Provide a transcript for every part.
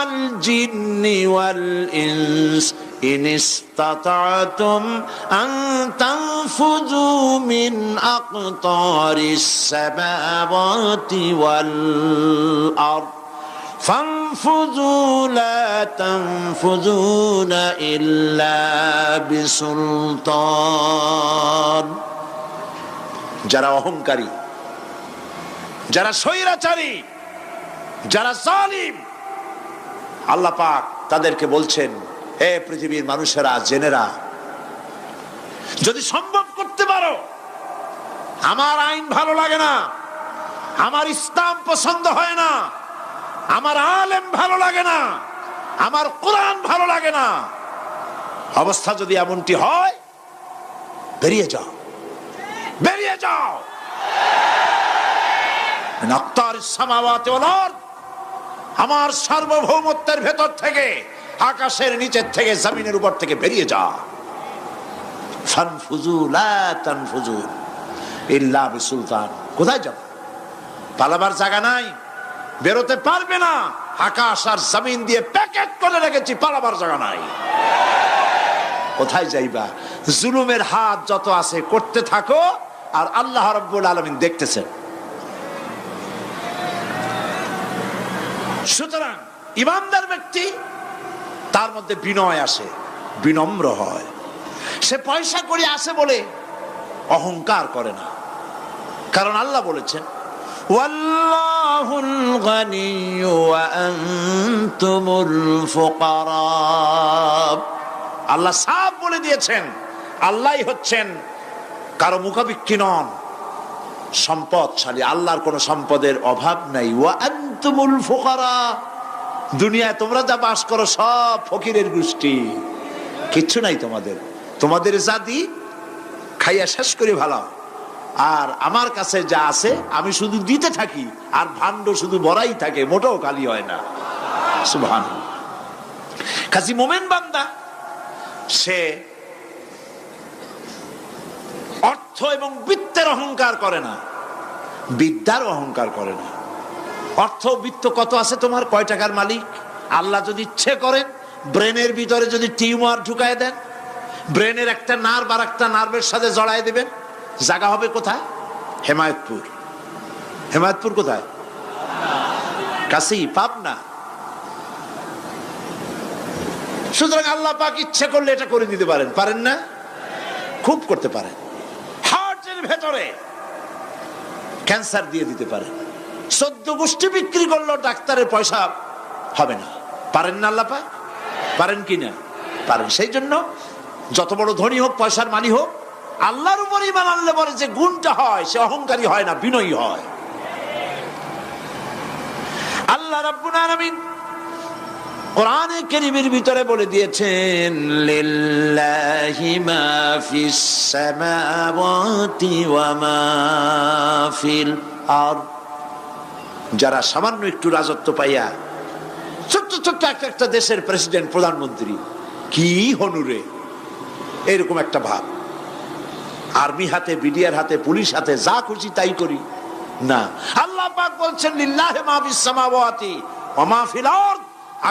الجن والإنس إن استطعتم أن تنفذوا من أقطار السماوات والأرض فانفذوا لا تنفذون إلا بسلطان। যারা অহংকারী, যারা স্বৈরাচারী, যারা জালিম, আল্লাহ পাক তাদেরকে বলছেন, হে পৃথিবীর মানুষেরা, জেনেরা, যদি সম্ভব করতে পারো, আমার আইন ভালো লাগে না, আমার ইসলাম পছন্দ হয় না, আমার আলেম ভালো লাগে না, আমার কোরআন ভালো লাগে না, অবস্থা যদি এমনটি হয়, বেরিয়ে যাও, বেরিয়ে যাও। আমার সার্বভৌমত্বের ভেতর থেকে, আকাশের নিচের থেকে, জমিনের উপর থেকে বেরিয়ে যা। ফানফুজু লা তানফুজু ইল্লা বিসুলতান। কোথায় যাবে? পালাবার জায়গা নাই, বেরোতে পারবে না। আকাশ আর জমিন দিয়ে প্যাকেট করে রেখেছি, পালাবার জায়গা নাই। কোথায় যাইবা? জুলুমের হাত যত আছে করতে থাকো, আর আল্লাহ রাব্বুল আলামিন দেখতেছেন। সুতরাং ইমানদার ব্যক্তি, তার মধ্যে বিনয় আসে, বিনম্র হয়। সে পয়সা করে আসে বলে অহংকার করে না, কারণ আল্লাহ বলেছেন, ওয়াল্লাহুল গানিয়্যু ওয়া আনতুমুল ফুকারা। আল্লাহ সাফ বলে দিয়েছেন, আল্লাহই হচ্ছেন, কারো মুখাপেক্ষী নন, সম্পদশালী। আল্লাহর কোন সম্পদের অভাব নাই। ওয়া আনতুমুল ফুকারা, দুনিয়ায় তোমরা যা বাস করো সব ফকিরের গোষ্ঠী, কিচ্ছু নাই তোমাদের। তোমাদের জাতি খাইয়া শেষ করে ভালো, আর আমার কাছে যা আছে আমি শুধু দিতে থাকি, আর ভাণ্ড শুধু ভরাই থাকে, মোটেও খালি হয় না। সুবহানাল্লাহ। কাজী মোমেন বান্দা সে অর্থ এবং বৃত্তের অহংকার করে না, বিদ্যার অহংকার করে না। অর্থ বৃত্ত কত আছে তোমার, কয় টাকার মালিক? আল্লাহ যদি ইচ্ছে করেন, ব্রেনের ভিতরে যদি টিউমার ঢুকায় দেন, ব্রেনের একটা নার্ভ আর একটা নার্ভের সাথে জড়ায় দিবেন, জায়গা হবে কোথায়? হেমায়তপুর। হেমায়তপুর কোথায়? কাছেই, পাবনা। সুতরাং আল্লাহ পাক ইচ্ছে করলে এটা করে দিতে পারেন, পারেন না? খুব করতে পারেন। হার্টের ভেতরে ক্যান্সার দিয়ে দিতে পারেন, 14 গোষ্ঠী বিক্রি করলেও ডাক্তারের পয়সা হবে না, পারেন না আল্লাহ পাক? পারেন কিনা? পারেন। সেই জন্য যত বড় ধনী হোক, পয়সার মালিক হোক, আল্লাহর উপর ঈমান আনলে পরে যে গুণটা হয়, সে অহংকারী হয় না, বিনয়ী হয়। আল্লাহ রাব্বুল আলামিন কোরআনে কারীমের ভিতরে বলে দিয়েছেন, লিল্লাহি মা ফিস সামাওয়াতি ওয়া মা ফিল আরদ। যারা সামান্য একটু রাজত্ব পাইয়া, ছোট্ট ছোট্ট একটা দেশের প্রেসিডেন্ট, প্রধানমন্ত্রী, কি হনুরে, এরকম একটা ভাব। আর্মি হাতে, বিডিআর হাতে, পুলিশ হাতে, যা খুশি তাই করি না। আল্লাহ পাক বলছেন, লিল্লাহি মা ফিস সামাওয়াতি ওয়া মা ফিল আরদ।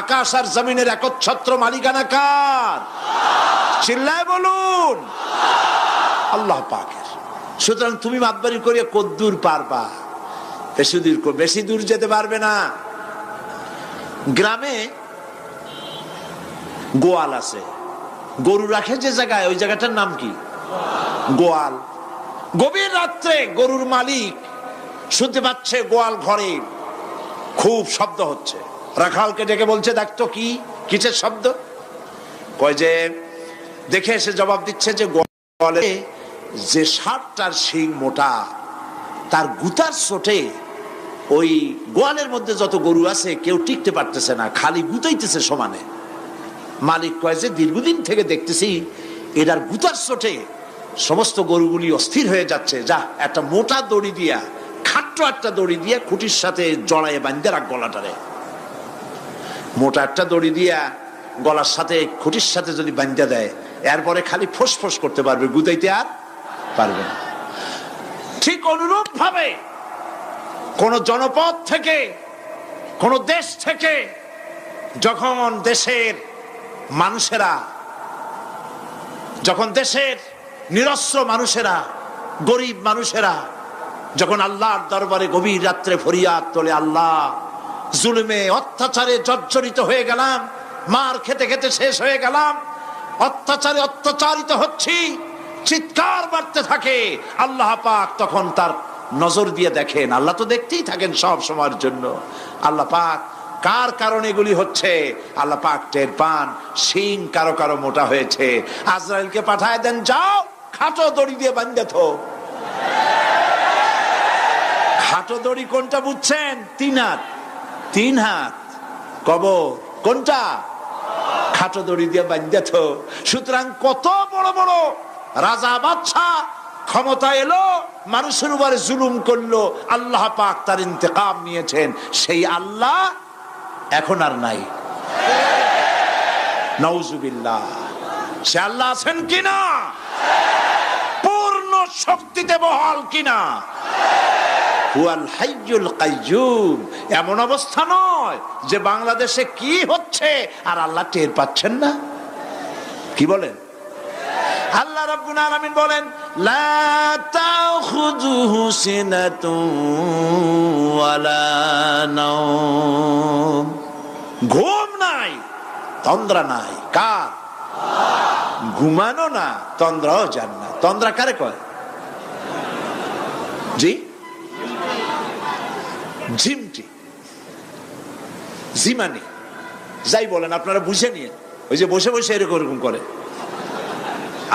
আকাশ আর জমিনের একচ্ছত্র মালিকানা কার? চিল্লায় বলুন, আল্লাহ পাকের। সুতরাং তুমি মাতবারি করিয়া কদ্দূর পারবা? বেশি দূর যেতে পারবে না। গ্রামে গোয়াল আছে, গরু রাখে যে জায়গায়, ওই জায়গাটার নাম কি? গোয়াল। গভীর রাত্রে গরুর মালিক শুনতে পাচ্ছে গোয়াল ঘরে খুব শব্দ হচ্ছে। রাখালকে ডেকে বলছে, দেখতো কি, কিসের শব্দ? কয় যে, দেখে এসে জবাব দিচ্ছে যে গোয়ালে যে ষাটটার শিং মোটা, তার গুতার চোটে ওই গোয়ালের মধ্যে যত গরু আছে কেউ টিকতে পারতেছে না, খালি গুতাইতেছে সমানে। মালিক কয় যে, দীর্ঘদিন থেকে দেখতেছি এটার গুতার চোটে সমস্ত গরুগুলি অস্থির হয়ে যাচ্ছে, যা একটা মোটা দড়ি দিয়া, খাট্ট একটা দড়ি দিয়া খুঁটির সাথে জড়াইয়ে বাঁধতে রাখ গলাটারে। মোটা একটা দড়ি দিয়া গলার সাথে, খুঁটির সাথে যদি বাঁধতে দেয়, এরপরে খালি ফোঁস করতে পারবে, গুতাইতে আর পারবে না। ঠিক অনুরূপ ভাবে কোন জনপদ থেকে, কোন দেশ থেকে যখন দেশের মানুষেরা, যখন দেশের নিরস্ত্র মানুষেরা, গরিব মানুষেরা যখন আল্লাহর দরবারে গভীর রাত্রে ফরিয়াদ তোলে, আল্লাহ জুলুমে অত্যাচারে জর্জরিত হয়ে গেলাম, মার খেতে খেতে শেষ হয়ে গেলাম, অত্যাচারে অত্যাচারিত হচ্ছি, চিৎকার বাড়তে থাকে, আল্লাহ পাক তখন তার নজর দিয়ে দেখেন। আল্লাহ তো দেখতেই থাকেন সব সময়ের জন্য। আল্লাহ পাক কার কারণে এগুলি হচ্ছে আল্লাহ পাক টের পান। শিং কারো কারো মোটা হয়েছে, আজরাইলকে পাঠায় দেন, যাও খাটো দড়ি দিয়ে বাঁধে থো। খাটো দড়ি কোনটা বুঝছেন? 3 হাত, 3 হাত কবর কোনটা? খাটো দড়ি দিয়ে বাঁধে থো। সুতরাং কত বড় বড় রাজা বাদশা ক্ষমতা এলো, মানুষের উপরে জুলুম করলো, আল্লাহ পাক তার ইন্তেকাম নিয়েছেন। সেই আল্লাহ এখন আর নাই, নাউজুবিল্লাহ। সে আল্লাহ আছেন কিনা? পূর্ণ শক্তিতে বহাল কিনা? হুয়াল হাইয়ুল কাইয়্যুম। এমন অবস্থা নয় যে বাংলাদেশে কি হচ্ছে আর আল্লাহ টের পাচ্ছেন না। কি বলেন? আল্লাহ রাব্বুল আলামিন বলেন, লা তাখুযুহু সিনাতুন ওয়ালা নাওম। ঘুম নাই, তন্দ্রা নাই। কার? ঘুমানো না, তন্দ্রাও যান না। তন্দ্রা কারে কয়? জি, ঝিমটি, জিমানি, যাই বলেন আপনারা বুঝে নিয়ে। ওই যে বসে বসে এরকম করে,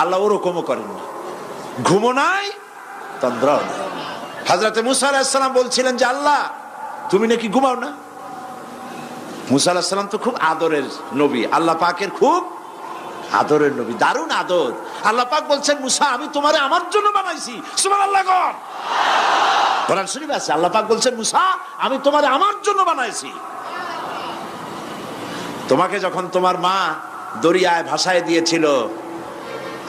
আল্লাহ ওরকমও করেন না। ঘুমো নাই, তন্দ্রাও নাই। হযরত মুসা আলাইহিস সালাম বলছিলেন যে আল্লাহ তুমি নাকি ঘুমাও না। মুসা আলাইহিস সালাম তো খুব আদরের নবী, আল্লাহ পাকের খুব আদরের নবী, দারুণ আদর। আল্লাহ পাক বলছেন, মুসা আমি তোমারে আমার জন্য বানাইছি। সুবহানাল্লাহ। কোরআন শরীফে আছে, আল্লাহ পাক বলছেন, মুসা আমি তোমারে আমার জন্য বানাইছি। তোমাকে যখন তোমার মা দরিয়ায় ভাসায় দিয়েছিল,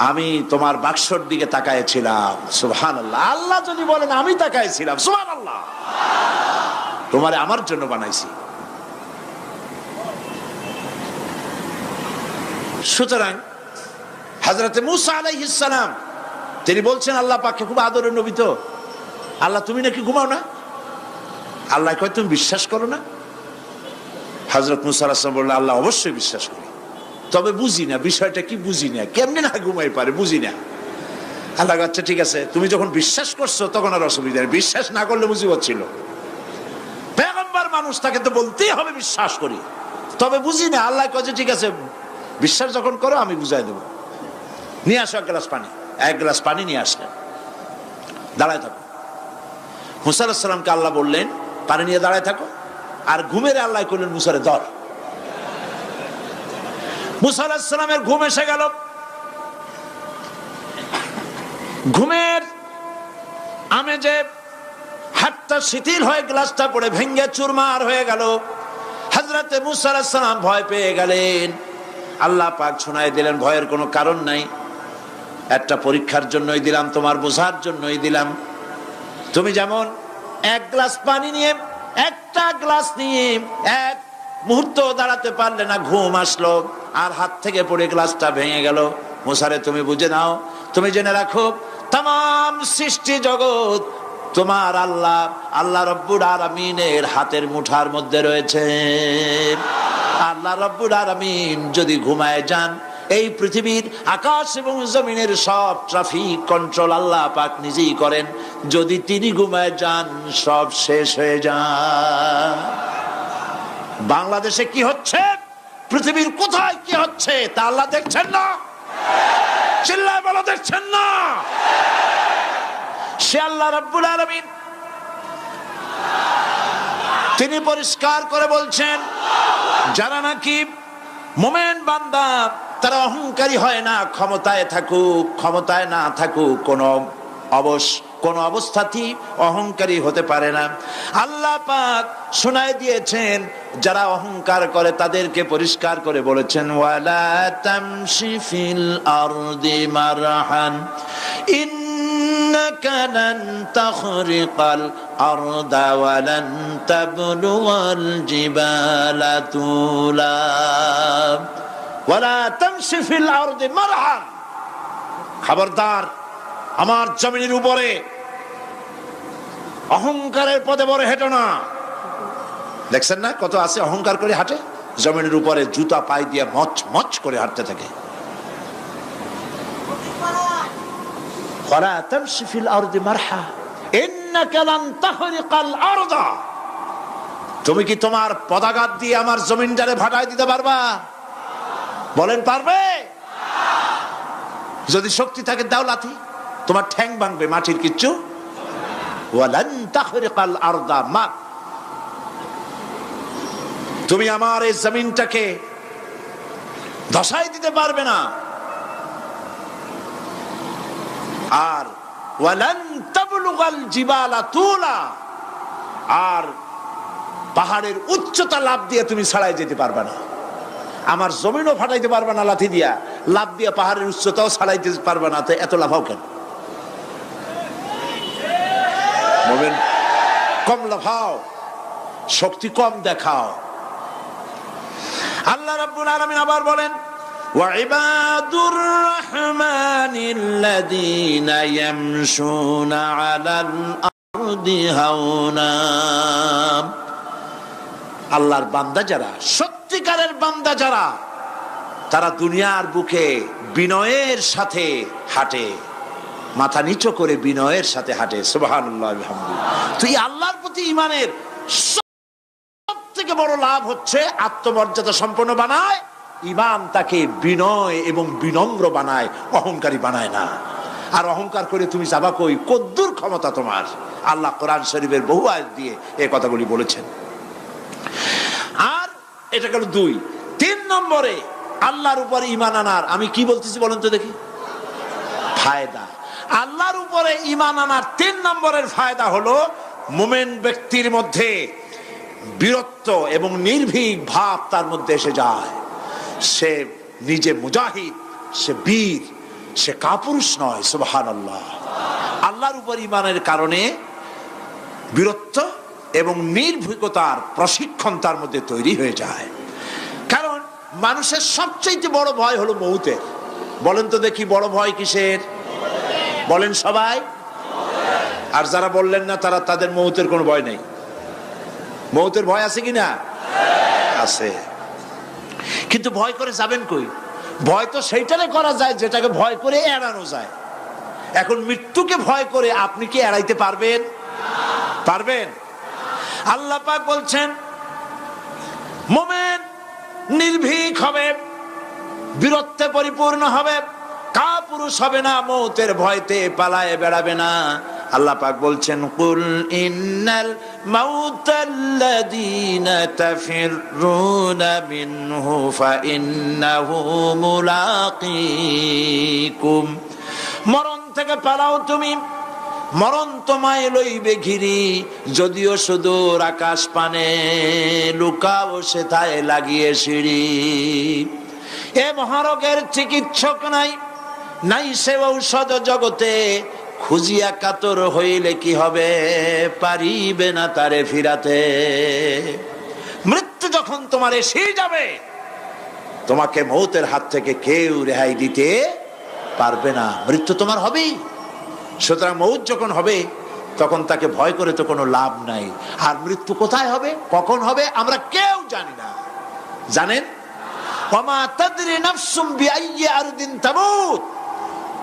আমি তোমার বাক্সর দিকে তাকাইছিলাম। সুবহানাল্লাহ। আল্লাহ যদি বলেন আমি তাকাইছিলাম, সুবহানাল্লাহ। তোমারে আমার জন্য বানাইছি। সুতরাং হযরত মুসা আলাইহিস সালাম তিনি বলছেন আল্লাহ পাককে খুব আদরের নবী, তো আল্লাহ তুমি নাকি ঘুমাও না। আল্লাহ কয় তুমি বিশ্বাস করো না? হযরত মুসা আলাইহিস সালাম বললেন, আল্লাহ অবশ্যই বিশ্বাস করি, তবে বুঝি না বিষয়টা কি, বুঝি না কেমনে না ঘুমাই পারে, বুঝি না। আল্লাহ আচ্ছা ঠিক আছে, তুমি যখন বিশ্বাস করছো তখন আর অসুবিধা নেই, বিশ্বাস না করলে মুসিবত ছিল। পয়গম্বর মানুষ, তাকে তো বলতেই হবে বিশ্বাস করি, তবে বুঝি না। আল্লাহ কয় ঠিক আছে, বিশ্বাস যখন করো আমি বুঝাই দেবো। নিয়ে আসো এক গ্লাস পানি। এক গ্লাস পানি নিয়ে আসলেন, দাঁড়ায় থাকো। মুসা আলাইহিস সালামকে আল্লাহ বললেন পানি নিয়ে দাঁড়ায় থাকো, আর ঘুমের আল্লাহ করলেন মুসারে ধর। মুসা আলাইহিস সালামের ঘুম এসে গেল। ঘুমের আমেজে হাতটা শিথিল হয়ে গ্লাসটা পড়ে ভেঙ্গে চুরমার হয়ে গেল। হযরতে মুসা আলাইহিস সালাম ভয় পেয়ে গেলেন। আল্লাহ পাক শোনায় দিলেন, ভয়ের কোনো কারণ নাই, একটা পরীক্ষার জন্যই দিলাম, তোমার বোঝার জন্যই দিলাম। তুমি যেমন এক গ্লাস পানি নিয়ে, একটা গ্লাস নিয়ে এক মুহূর্ত দাঁড়াতে পারলে না, ঘুম আসলো আর হাত থেকে পড়ে গ্লাসটা ভেঙে গেল। মুসারে তুমি বুঝে নাও, তুমি জেনে রাখো, তাম সৃষ্টি জগৎ তোমার আল্লাহ, আল্লাহ রব্বুল আলামিনের হাতের মুঠার মধ্যে রয়েছে। আল্লাহ রব্বুল আলামিন যদি ঘুমায় যান, এই পৃথিবীর আকাশ এবং জমিনের সব ট্রাফিক কন্ট্রোল আল্লাহ পাক নিজেই করেন। যদি তিনি ঘুমায় যান, সব শেষ হয়ে যায়। বাংলাদেশে কি হচ্ছে, পৃথিবীর কোথায় কি হচ্ছে তা আল্লাহ দেখছেন না? চিল্লায় বলো, দেখছেন না? সে আল্লাহ রাব্বুল আলামিন তিনি পরিষ্কার করে বলছেন, যারা নাকি মুমিন বান্দা তারা অহংকারী হয় না, ক্ষমতায় থাকুক ক্ষমতায় না থাকুক, কোন অবস্থাতেই অহংকারী হতে পারে না। আল্লাহ পাক শোনায় দিয়েছেন, যারা অহংকার করে তাদেরকে পরিষ্কার করে বলেছেন, ওয়ালা তামশি ফিল আরদি মারহান ইন্না ইন্নাকা লান তাখরিকাল আরদা ওয়া লান তাবলুগাল জিবালা তুলা ওয়া লা তামশি ফিল আরদি মারহান। খবরদার, আমার জমিনের উপরে অহংকারের পথে বড় হেঁটো না। দেখছেন না কত আছে অহংকার করে হাঁটে, জমিনের উপরে জুতা পায়ে দিয়ে মচ মচ করে হাঁটতে থাকে। ওয়ালা তামশি ফিল আরদি মারহা ইন্নাকা লান তাখরিকাল আরদা। তুমি কি তোমার পদাঘাত দিয়ে আমার জমিনটারে ভাটায় দিতে পারবা? বলেন পারবে? যদি শক্তি থাকে দাও লাথি, তোমার ঠ্যাং ভাঙবে, মাটির কিচ্ছু। ওয়ালান তাখরিকাল আরদা মা, তুমি আমার এই জমিনটাকে ধসাই দিতে পারবে না। আর ওয়ালান তাবলুগাল জিবালা তুলা, আর পাহাড়ের উচ্চতা লাফ দিয়ে তুমি ছাড়াই যেতে পারবে না। আমার জমিনও ফাটাইতে পারবে না লাথি দিয়া, লাফ দিয়ে পাহাড়ের উচ্চতাও ছাড়াইতে পারবে না। তো এত লাফাও কেন? মুমিন, কম লাফাও, শক্তি কম দেখাও। আল্লাহ রাব্বুল আলামিন আবার বলেন, ওয়া ইবাদুর রাহমানিল্লাযীনা ইয়ামশুনা আলাল আরদি হাওনা। আল্লাহর বান্দা যারা, সত্যিকারের বান্দা যারা, তারা দুনিয়ার বুকে বিনয়ের সাথে হাঁটে, মাথা নিচু করে বিনয়ের সাথে হাঁটে। সুবহানাল্লাহ বিহামদিহি। তো এই আল্লাহর প্রতি ঈমানের সবথেকে বড় লাভ হচ্ছে আত্মমর্যাদা সম্পন্ন বানায়। ঈমান তাকে বিনয় এবং বিনম্র বানায়, অহংকারী বানায় না। আর অহংকার করে তুমি যাবা কই? কদ্দুর ক্ষমতা তোমার? আল্লাহ কোরআন শরীফের বহু আয়াত দিয়ে এই কথাগুলি বলেছেন। আর এটা গেল 2। 3 নম্বরে আল্লাহর উপর ঈমান আনার, আমি কি বলতেছি বলেন তো দেখি, ফায়দা। আল্লাহর উপরে ঈমান আনার 3 নম্বরের ফায়দা হলো মুমিন ব্যক্তির মধ্যে বীরত্ব এবং নির্ভীক ভাব তার মধ্যে এসে যায়। সে নিজে মুজাহিদ, সে বীর, সে কাপুরুষ নয়। সুবহানাল্লাহ। আল্লাহর উপর ঈমানের কারণে বীরত্ব এবং নির্ভীকতার প্রশিক্ষণ তার মধ্যে তৈরি হয়ে যায়। কারণ মানুষের সবচেয়ে বড় ভয় হলো মৌতের। বলেন তো দেখি, বড় ভয় কিসের? বলেন সবাই। আর যারা বললেন না তারা, তাদের মৌতের কোনো ভয় নেই। মৌতের ভয় আছে কিনা? আছে। কিন্তু ভয় করে যাবেন কই? ভয় তো সেইটারে করা যায় যেটাকে ভয় করে এড়ানো যায়। এখন মৃত্যুকে ভয় করে আপনি কি এড়াইতে পারবেন? পারবেন? আল্লাহ পাক বলছেন, মুমিন নির্ভীক হবে, বীরত্বে পরিপূর্ণ হবে, কাপুরুষ হবে না, মৌতের ভয়তে পালায়ে বেড়াবে না। আল্লাহ পাক বলছেন, কুল ইন্নাল মাউতাল্লাযীনা তাফিরুনা মিনহু ফাইন্নাহু মুলাকীকুম। মরণ থেকে পালাও তুমি, মরণ তোমায় লইবে ঘিরি, যদিও সুদূর আকাশ পানে, লুকাও সেথায় লাগিয়ে সিঁড়ি। এ মহারোগের চিকিৎসক নাই, নাই সে ঔষধ জগতে, খুঁজিয়া কাতর হইলে কি হবে, পারিবে না তারে ফিরাতে। মৃত্যু যখন তোমার এসে যাবে, তোমাকে মৌতের হাত থেকে কেউ রেহাই দিতে পারবে না। মৃত্যু তোমার হবেই। সুতরাং মৌত যখন হবে তখন তাকে ভয় করে তো কোনো লাভ নাই। আর মৃত্যু কোথায় হবে, কখন হবে, আমরা কেউ জানি না। জানেন? ওয়ামা তাদরি নাফসুম বিআইয়ি আরদিন তামুত।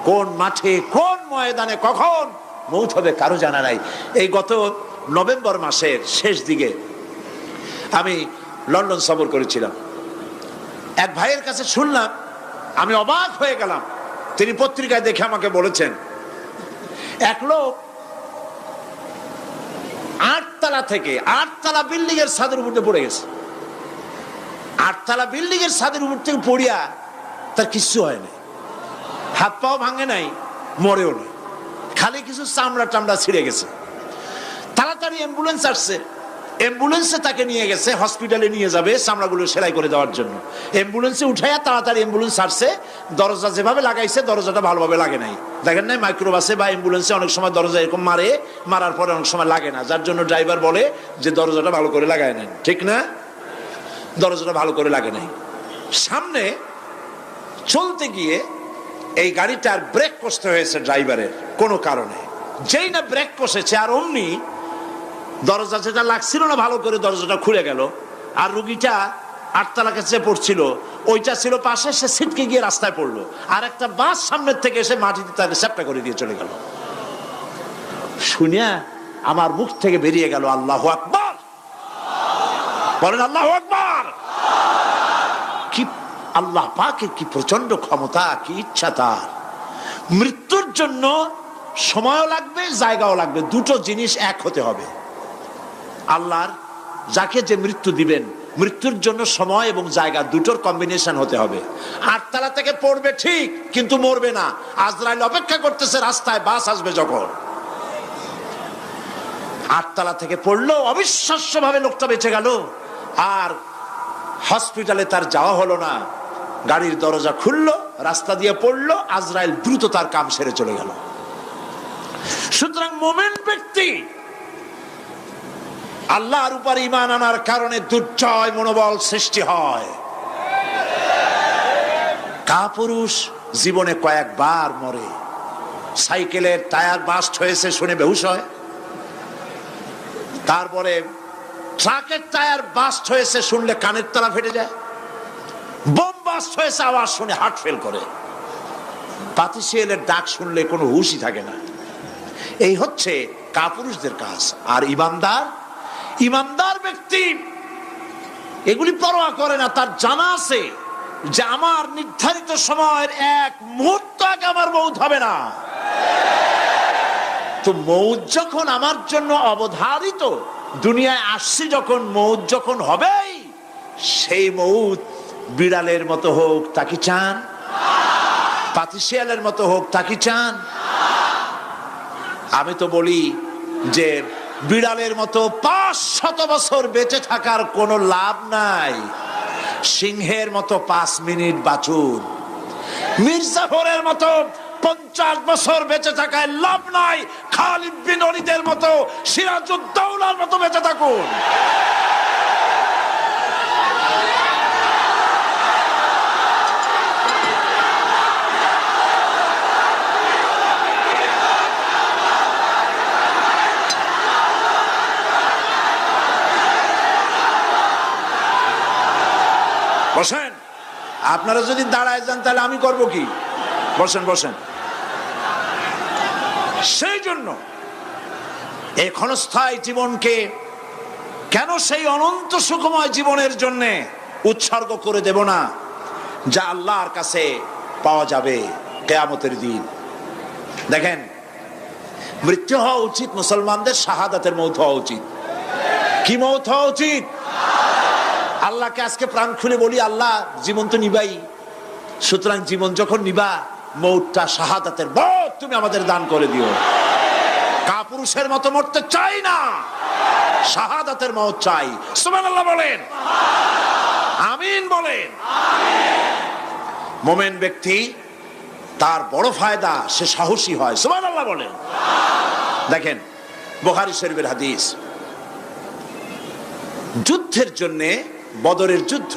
কোন মাঠে, কোন ময়দানে কখন মৌত হবে কারো জানা নাই। এই গত নভেম্বর মাসের শেষ দিকে আমি লন্ডন সফর করেছিলাম। এক ভাইয়ের কাছে শুনলাম, আমি অবাক হয়ে গেলাম। তিনি পত্রিকায় দেখে আমাকে বলেছেন, এক লোক 8 তলা থেকে 8 তলা বিল্ডিং এর ছাদের উপর পড়ে গেছে। 8 তলা বিল্ডিং এর ছাদের উপর থেকে পড়িয়া তার কিচ্ছু হয় নাই, হাত পাও ভাঙে নাই, মরেও নাই, খালি কিছু চামড়া টামড়া ছিঁড়ে গেছে। তাড়াতাড়ি অ্যাম্বুলেন্স আসছে, অ্যাম্বুলেন্সে তাকে নিয়ে গেছে, হসপিটালে নিয়ে যাবে চামড়াগুলো সেলাই করে দেওয়ার জন্য। অ্যাম্বুলেন্সে উঠাইয়া তাড়াতাড়ি অ্যাম্বুলেন্স আসছে, দরজা যেভাবে লাগাইছে দরজাটা ভালোভাবে লাগে নাই। দেখেন নাই মাইক্রোবাসে বা অ্যাম্বুলেন্সে অনেক সময় দরজা এরকম মারার পরে অনেক সময় লাগে না, যার জন্য ড্রাইভার বলে যে দরজাটা ভালো করে লাগায় নাই, ঠিক না? দরজাটা ভালো করে লাগে নাই। সামনে চলতে গিয়ে এই গাড়িটার ব্রেক কষতে হয়েছে ড্রাইভারের কোনো কারণে। যেই না ব্রেক কষেছে আর অমনি দরজা যেটা লাগছিল না ভালো করে দরজাটা খুলে গেল, আর রুগীটা 8 তলা কাছে পড়ছিল, ওইটা ছিল পাশে, সে ছিটকে গিয়ে রাস্তায় পড়লো, আর একটা বাস সামনের থেকে এসে মাটিতে তাকে চ্যাপ্টা করে দিয়ে চলে গেল। শুনিয়া আমার মুখ থেকে বেরিয়ে গেল আল্লাহু আকবার। বলেন আল্লাহু আকবার। কি আল্লাহ পাকের কি প্রচন্ড ক্ষমতা, কি ইচ্ছা তার। মৃত্যুর জন্য সময়ও লাগবে, জায়গাও লাগবে, দুটো জিনিস এক হতে হবে। আল্লাহর যাকে যে মৃত্যু দিবেন, মৃত্যুর জন্য সময় এবং জায়গা দুটোর কম্বিনেশন হতে হবে। 8 তলা থেকে পড়বে ঠিক, কিন্তু মরবে না। আজরাইল অপেক্ষা করতেছে রাস্তায়, বাস আসবে যখন। 8 তলা থেকে পড়লো, অবিশ্বাস্য ভাবে লোকটা বেঁচে গেল, আর হসপিটালে তার যাওয়া হলো না। গাড়ির দরজা খুললো, রাস্তা দিয়ে পড়লো, আজরাইল দ্রুত তার কাম সেরে চলে গেল। সুতরাং মুমিন ব্যক্তি আল্লাহর উপর ঈমান আনার কারণে দুর্জয় মনোবল সৃষ্টি হয়। কাপুরুষ জীবনে কয়েকবার মরে, সাইকেলের টায়ার বাস্ট হয়েছে শুনে বেহুশ হয়, তারপরে ট্রাকের টায়ার বাস্ট হয়েছে শুনলে কানের তলা ফেটে যায়, বোম বাস্ট হয়েছে আওয়াজ শুনে হার্ট ফেল করে, পাতিশিয়ালের ডাক শুনলে কোনো হুশই থাকে না। এই হচ্ছে কাপুরুষদের কাজ। আর ইমানদার ব্যক্তি এগুলি পরোয়া করে না। তার জানা আছে যে আমার নির্ধারিত সময়ের এক মুহূর্ত আগে আমার মৌত হবে না। তো মৌত যখন আমার জন্য অবধারিত, দুনিয়ায় আসছি যখন, মৌত যখন হবেই, সেই মৌত বিড়ালের মতো হোক তা কি চান? পাতিশিয়ালের মতো হোক তা কি চান? আমি তো বলি যে বিড়ালের মতো 500 বছর বেঁচে থাকার কোনো লাভ নাই, সিংহের মতো 5 মিনিট বাঁচুন। মির্জাফরের মতো 50 বছর বেঁচে থাকায় লাভ নাই, খালিদ বিন ওলীদের মতো, সিরাজউদ্দৌলার মতো বেঁচে থাকুন। বসেন, আপনারা যদি দাঁড়ায় যান তাহলে আমি করব কি? বসেন বসেন। সেই জন্য এই ক্ষণস্থায়ী জীবনকে কেন সেই অনন্ত সুখময় জীবনের জন্য উৎসর্গ করে দেব না, যা আল্লাহর কাছে পাওয়া যাবে কিয়ামতের দিন। দেখেন, মৃত্যু হওয়া উচিত মুসলমানদের, শাহাদাতের মৌত হওয়া উচিত। কি মৌত হওয়া উচিত? আল্লাহকে আজকে প্রাণ খুলে বলি, আল্লাহ জীবন তো নিবাই, সুতরাং জীবন যখন নিবা, মৌতটা শাহাদাতের মৌত তুমি আমাদের দান করে দিও। কাপুরুষের মতো মরতে চাই না, শাহাদাতের মৌত চাই। সুবহানাল্লাহ বলেন, আমিন বলেন। মুমিন ব্যক্তি তার বড় ফায়দা, সে সাহসী হয়। সুবহানাল্লাহ বলেন। দেখেন বুখারী শরীফের হাদিস, যুদ্ধের জন্য, বদরের যুদ্ধ,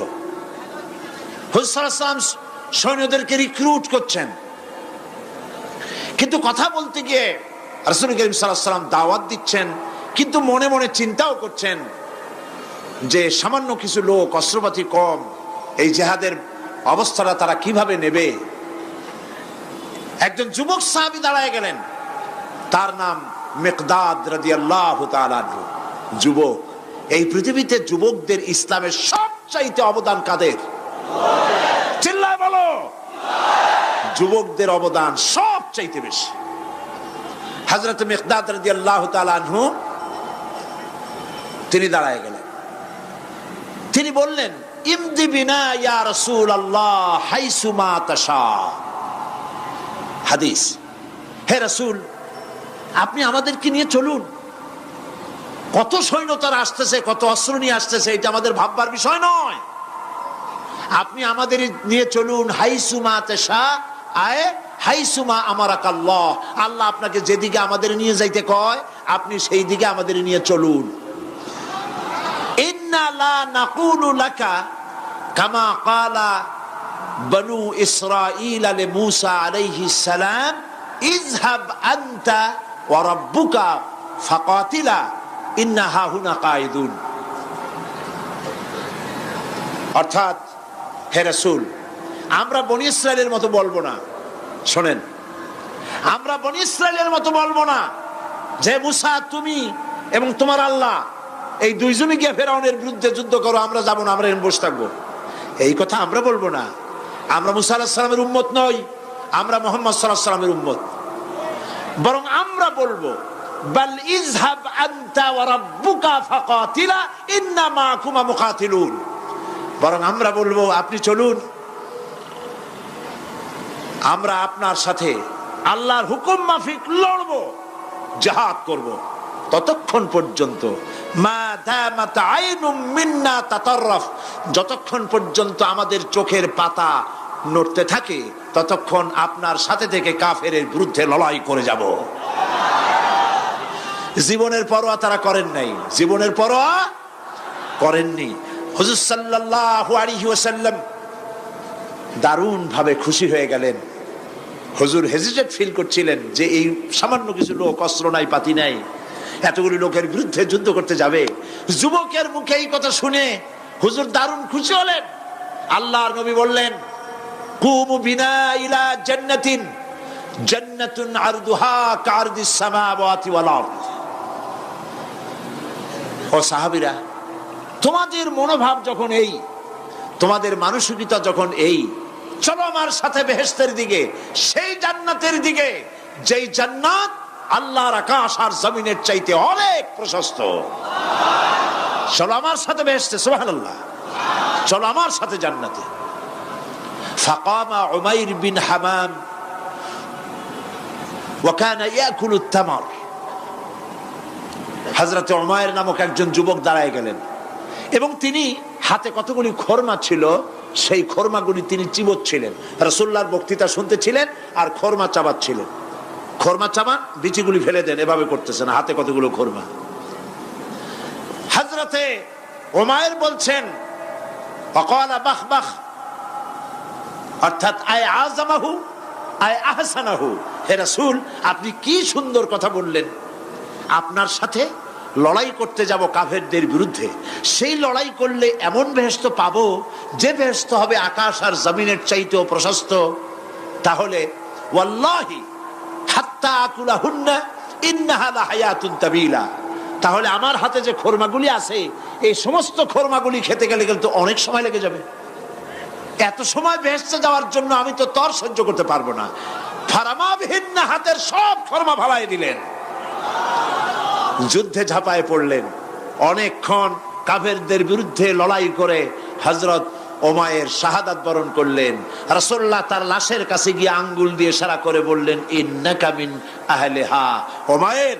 হুজুর সাল্লাল্লাহু আলাইহি ওয়াসাল্লাম সৈন্যদেরকে রিক্রুট করছেন, কিন্তু কথা বলতে গিয়ে রাসূল করিম সাল্লাল্লাহু আলাইহি ওয়াসাল্লাম দাওয়াত দিচ্ছেন, কিন্তু মনে মনে চিন্তাও করছেন যে সামান্য কিছু লোক, অস্ত্রপাতি কম, এই জিহাদের অবস্থাটা তারা কিভাবে নেবে। একজন যুবক সাহাবী দাঁড়ায় গেলেন, তার নাম মিকদাদ রাদিয়াল্লাহু তাআলা আনহু। যুবক, এই পৃথিবীতে যুবকদের ইসলামের সবচাইতে অবদান কাদের? চিল্লায় বলো। যুবকদের অবদান সবচাইতে বেশি। হযরত মিকদাদ রাদিয়াল্লাহু তাআলা আনহু তিনি দাঁড়ায় গেলেন, তিনি বললেন, ইমদি বিনা ইয়া রাসূলুল্লাহ হাইসু মা তাশা। হাদিস, হে রাসূল, আপনি আমাদেরকে নিয়ে চলুন, কত সৈন্যতারা আসতেছে, কত অস্ত্র নিয়ে আসতেছে, এটা আমাদের ভাববার বিষয় নয়। আপনি আমাদের নিয়ে চলুন, হাইসুমা তেশা আয় হাইসুমা আমারাকাল্লাহ। আল্লাহ আপনাকে যেদিকে আমাদের নিয়ে যাইতে কয় আপনি সেই দিকে আমাদের নিয়ে চলুন। ইন্না লা নাকুলু লাকা কামা ক্বালা বনু ইসরাঈল লিমূসা আলাইহিস সালাম ইযহাব আনতা ওয়া রাব্বুকা ফাকাতিলা ইন্না হাহুনা কাঈদুন। অর্থাৎ হে রাসূল, আমরা বনি ইসরাইলের মতো বলবো না। শোনেন, আমরা বনি ইসরাইলের মতো বলবো না যে মুসা তুমি এবং তোমার আল্লাহ এই দুইজনে গিয়ে ফেরাউনের বিরুদ্ধে যুদ্ধ করো, আমরা যাবো না, আমরা এখানে বসে থাকবো। এই কথা আমরা বলবো না। আমরা মুসা আলাইহিস সালামের উম্মত নই, আমরা মুহাম্মদ সাল্লাল্লাহু আলাইহি ওয়াসাল্লামের উম্মত। বরং আমরা বলবো বাল ইযহাব আনতা ওয়া রাব্বুকা ফাকাতিলা ইন্না মাআকুমা মুকাতিলুন। বরং আমরা বলবো আপনি চলুন, আমরা আপনার সাথে আল্লাহর হুকুম মাফিক লড়বো, জিহাদ করব, ততক্ষণ পর্যন্ত মা দামাত আইনুম মিন্না তাতাররাফ, যতক্ষণ পর্যন্ত আমাদের চোখের পাতা নড়তে থাকে ততক্ষণ আপনার সাথে থেকে কাফেরের বিরুদ্ধে লড়াই করে যাব। জীবনের পরোয়া তারা করেন নাই, জীবনের পরোয়া করেননি। হুজুর সাল্লাল্লাহু আলাইহি ওয়াসাল্লাম দারুণ ভাবে খুশি হয়ে গেলেন। হুজুর হেজিটেট ফিল করছিলেন যে এই সামান্য কিছু লোক, অস্ত্র নাই, পাতি নাই, এতগুলি লোকের বিরুদ্ধে যুদ্ধ করতে যাবে। যুবকের মুখে এই কথা শুনে হুজুর দারুণ খুশি হলেন। আল্লাহর নবী বললেন কুমু বিনা ইলা জান্নাতিন জান্নাতুন আরদুহা কারদিস সামাওয়াতি ওয়াল আরদ। ও সাহাবীরা, তোমাদের মনোভাব যখন এই, তোমাদের মানসিকতা যখন এই, চলো আমার সাথে বেহেশতের দিকে, সেই জান্নাতের দিকে যেই জান্নাত আল্লাহর আকাশ আর জমিনের চাইতে অনেক প্রশস্ত। চলো আমার সাথে বেহেশতে, সুবহানাল্লাহ, চলো আমার সাথে জান্নাতে। ফাকামা উমাইর বিন হামাম ওয়া কানা ইয়াকুলু তামার। হযরত উমাইর নামক একজন যুবক দাঁড়ায় গেলেন এবং তিনি হাতে কতগুলি খরমা ছিল, সেই খরমাগুলি তিনি চিবোচ্ছিলেন। রাসূলুল্লাহর বক্তৃতা শুনতেছিলেন আর খরমা চাবাচ্ছিলেন। খরমা চাবান, বিচিগুলি ফেলে দেন, এভাবে করতেছেন, হাতে কতগুলো খরমা। হযরতে উমাইর বলছেন ওয়াকালা বাখ বাখ, অর্থাৎ আয় আযমাহু আয় আহসানাহু। হে রাসূল, আপনি কি সুন্দর কথা বললেন। আপনার সাথে লড়াই করতে যাব কাফেরদের বিরুদ্ধে, সেই লড়াই করলে এমন বেহেশত পাবো যে বেহেশত হবে আকাশ আর জমিনের চাইতেও প্রশস্ত। তাহলে ওয়াল্লাহি হাত্তা আকুলাহুন্না ইন্নাহা লাহায়াতুন তাবিলা, তাহলে আমার হাতে যে খরমাগুলি আছে এই সমস্ত খরমাগুলি খেতে গেলে কিন্তু অনেক সময় লেগে যাবে। এত সময় বেহেশতে যাওয়ার জন্য আমি তো তর সহ্য করতে পারবো না। ফারামা বিহিন্না, হাতের সব খরমা ফালাই দিলেন, যুদ্ধে ঝাঁপায় পড়লেন। অনেকক্ষণ কাফেরদের বিরুদ্ধে লড়াই করে হযরত উমাইর শাহাদাত বরণ করলেন। রাসূলুল্লাহ তার লাশের কাছে গিয়ে আঙ্গুল দিয়ে ইশারা করে বললেন ইন্নাকা মিন আহলিহা। উমাইর,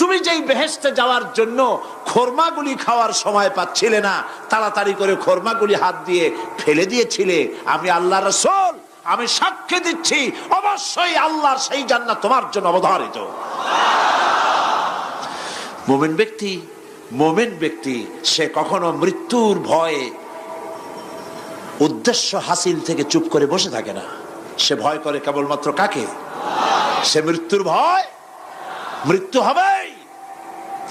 তুমি যেই বেহেশতে যাওয়ার জন্য খরমাগুলি খাওয়ার সময় পাচ্ছিলে না, তাড়াতাড়ি করে খরমাগুলি হাত দিয়ে ফেলে দিয়েছিলে, আমি আল্লাহর রাসূল, আমি সাক্ষ্য দিচ্ছি অবশ্যই আল্লাহর সেই জান্নাত তোমার জন্য অবধারিত। মুমিন ব্যক্তি সে কখনো মৃত্যুর ভয়ে উদ্দেশ্য হাসিল থেকে চুপ করে বসে থাকে না। সে ভয় করে কেবলমাত্র কাকে? সে মৃত্যুর ভয়। মৃত্যু হবেই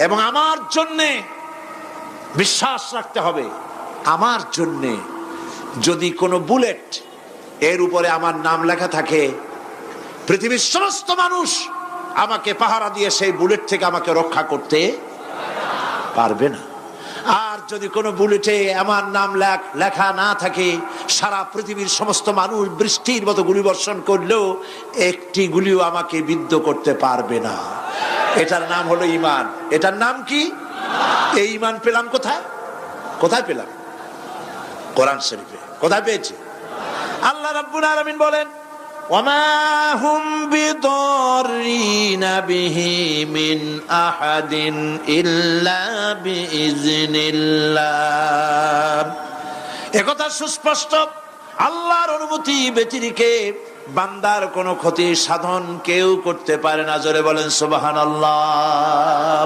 এবং আমার জন্যে বিশ্বাস রাখতে হবে, আমার জন্যে যদি কোনো বুলেট এর উপরে আমার নাম লেখা থাকে, পৃথিবীর সমস্ত মানুষ আমাকে পাহারা দিয়ে সেই বুলেট থেকে আমাকে রক্ষা করতে পারবে না। আর যদি কোনো বুলেটে আমার নাম লেখা না থাকে, সারা পৃথিবীর সমস্ত মানুষ বৃষ্টির মতো গুলি বর্ষণ করলেও একটি গুলিও আমাকে বিদ্ধ করতে পারবে না। এটার নাম হলো ঈমান। এটার নাম কি? এই ঈমান পেলাম কোথায়? কোথায় পেলাম? কোরআন শরীফে। কোথায় পেয়েছি? আল্লাহ রাব্বুল আলামিন বলেন ওয়ামা হুম বিদরিনা বিহি মিন আহাদিন ইল্লা বিইজনিল্লাহ। একথা সুস্পষ্ট, আল্লাহর অনুমতি ব্যতিরেকে বান্দার কোনো ক্ষতি সাধন কেউ করতে পারে না। জোরে বলেন সুবহানাল্লাহ।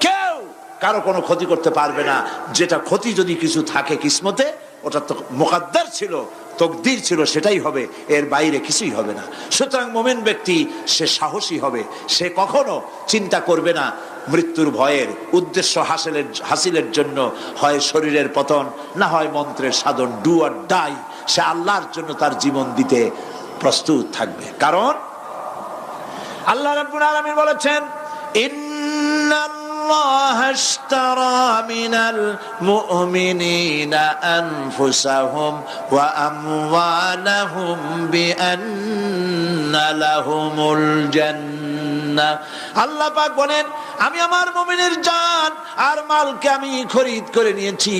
কেউ কারো কোনো ক্ষতি করতে পারবে না। যেটা ক্ষতি যদি কিছু থাকে কিসমতে, ওটা তো মুকদ্দার ছিল, তকদির ছিল, সেটাই হবে, এর বাইরে কিছুই হবে না। সুতরাং মুমিন ব্যক্তি সে সাহসী হবে, সে কখনো চিন্তা করবে না মৃত্যুর ভয়ের। উদ্দেশ্য হাসিলের জন্য হয় শরীরের পতন, না হয় মন্ত্রের সাধন, ডু অর ডাই। সে আল্লাহর জন্য তার জীবন দিতে প্রস্তুত থাকবে। কারণ আল্লাহ রাব্বুল আলামিন বলেছেন, ইন্নাল্লাহা আশতারা মিনাল মুমিনিনা আনফুসাহুম ওয়া আমওয়ালাহুম বিআন্না লাহুমুল জান্নাহ। আল্লাহ পাক বলেন, আমি আমার মুমিনের জান আর মালকে আমি খরিদ করে নিয়েছি,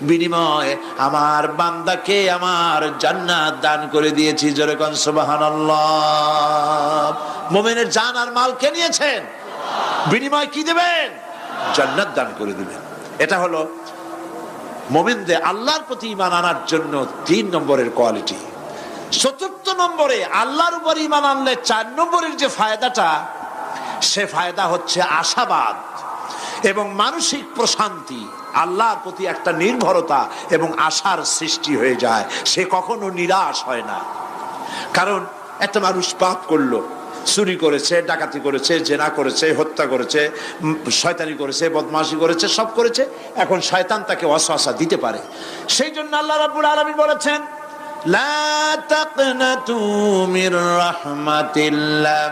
বিনিময়ে আমার বান্দাকে আমার জান্নাত দান করে দিয়েছি। জোরে কোন সুবহানাল্লাহ। মুমিনের জান আর মালকে নিয়েছেন, বিনিময় কি দিবেন? জান্নাত দান করে দিবেন। এটা হলো মুমিনদের আল্লাহর প্রতি ঈমান আনার জন্য 3 নম্বরের কোয়ালিটি। 4th নম্বরে আল্লাহর উপর ঈমান আনলে 4 নম্বরের যে ফায়দাটা, সে ফায়দা হচ্ছে আশাবাদ এবং মানসিক প্রশান্তি। আল্লাহর প্রতি একটা নির্ভরতা এবং আশার সৃষ্টি হয়ে যায়, সে কখনো নিরাশ হয় না। কারণ একটা মানুষ পাপ করলো, চুরি করেছে, ডাকাতি করেছে, জেনা করেছে, হত্যা করেছে, শয়তানি করেছে, বদমাশি করেছে, সব করেছে। এখন শয়তান তাকে ওয়াসওয়াসা দিতে পারে। সেই জন্য আল্লাহ রাব্বুল আলামিন বলেছেন, লা তাকনাতু মির রাহমাতিল্লাহ,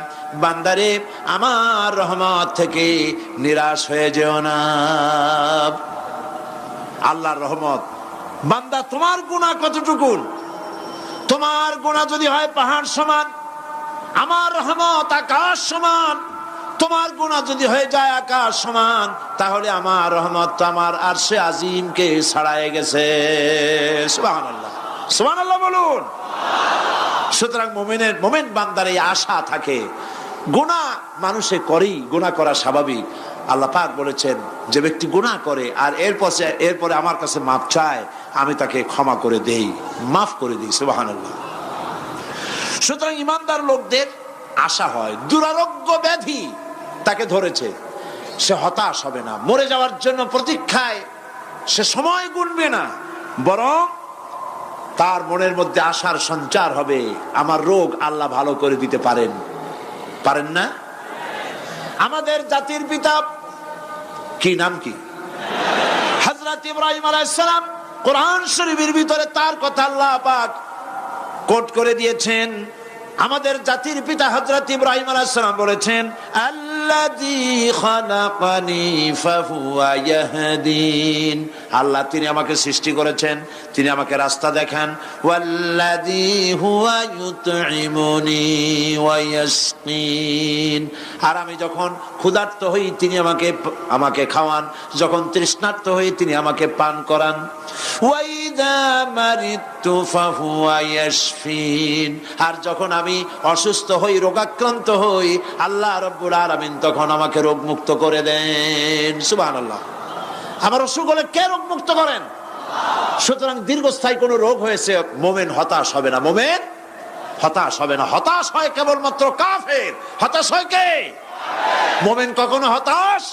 বান্দারে আমার রহমত থেকে নিরাশ হয়ে যেও না। আল্লাহর রহমত, বান্দা তোমার গুনাহ কতটুকু? তোমার গুনাহ যদি হয় পাহাড় সমান, আমার রহমত আকাশ সমান। তোমার গুনাহ যদি হয়ে যায় আকাশ সমান, তাহলে আমার রহমত তো আমার আরশে আজিমকে ছাড়ায় গেছে। সুবহানাল্লাহ, সুবহানাল্লাহ বলুন। সুতরাং মুমিন বান্দার এই আশা থাকে। গুনাহ মানুষে করেই, গুনাহ করা স্বাভাবিক। আল্লাহ পাক বলেছেন, যে ব্যক্তি গুনাহ করে আর এরপরে আমার কাছে মাফ চায়, আমি তাকে ক্ষমা করে দেই, মাফ করে দিই। সুবহানাল্লাহ। সুতরাং ইমানদার লোকদের আশা হয়, দুরারোগ্য ব্যাধি তাকে ধরেছে, সে হতাশ হবে না, মরে যাওয়ার জন্য প্রতীক্ষায় সে সময় গুনবে না, বরং তার মনের মধ্যে আশার সঞ্চার হবে, আমার রোগ আল্লাহ ভালো করে দিতে পারেন। পারেন না? আমাদের জাতির পিতা কি নাম কি? হযরত ইব্রাহিম আলাইহিস সালাম। কোরআন শরীফের ভিতরে তার কথা আল্লাহ পাক কোট করে দিয়েছেন। আমাদের জাতির পিতা হযরত ইব্রাহিম আলাইহিস সালাম বলেছেন, আল্লাযী খালাকানি ফাহুয়া ইয়াহদিন। আল্লাহ তিনি আমাকে সৃষ্টি করেছেন, তিনি আমাকে রাস্তা দেখান। ওয়াল্লাযী হুয়া ইউতঈমুনি ওয়া ইয়াসকিন। আর আমি যখন ক্ষুধার্ত হই তিনি আমাকে খাওয়ান, যখন তৃষ্ণার্ত হই তিনি আমাকে পান করান। ওয়া ইযা মারিতু ফাহুয়া ইয়াশফিন। আর যখন আমি অসুস্থ হই, রোগাক্রান্ত হই, আল্লাহ রাব্বুল আলামিন তখন আমাকে রোগ মুক্ত করে দেন। সুবহানাল্লাহ। আমার অসুখ হলে কে রোগ মুক্ত করেন? সুতরাং দীর্ঘস্থায়ী কোনো রোগ হয়েছে, মুমিন হতাশ হবে না, মুমিন হতাশ হবে না। হতাশ হয় কেবলমাত্র কাফের। হতাশ হয় কে? মুমিন কখনো হতাশ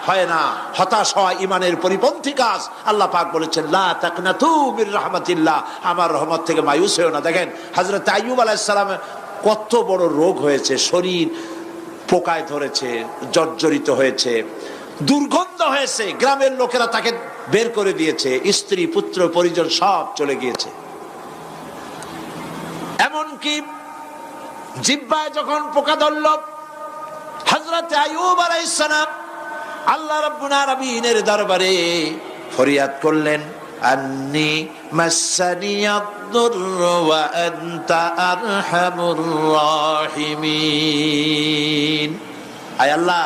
হয় না। হতাশ হয় ইমানের পরিপন্থী কাজ। আল্লাহ পাক বলেছেন, লা তাকনাতু মির রাহমাতিল্লাহ, আমার রহমত থেকে মায়ুস হয়েও না। দেখেন হযরত আইয়ুব আলাইহিস সালামের কত বড় রোগ হয়েছে, শরীর পোকায় ধরেছে, জর্জরিত হয়েছে, দুর্গন্ধ হয়েছে, গ্রামের লোকেরা তাকে বের করে দিয়েছে, স্ত্রী পুত্র পরিজন সব চলে গিয়েছে। এমনকি জিহ্বায় যখন পোকা ধরল, হযরত আইয়ুব আলাইহিস সালাম আল্লাহ রাব্বুল আলামিনের দরবারে ফরিয়াদ করলেন, আন্নী মাসানিয়াদ-দুররু ওয়া আনতা আরহামুর রাহিমিন। আয় আল্লাহ,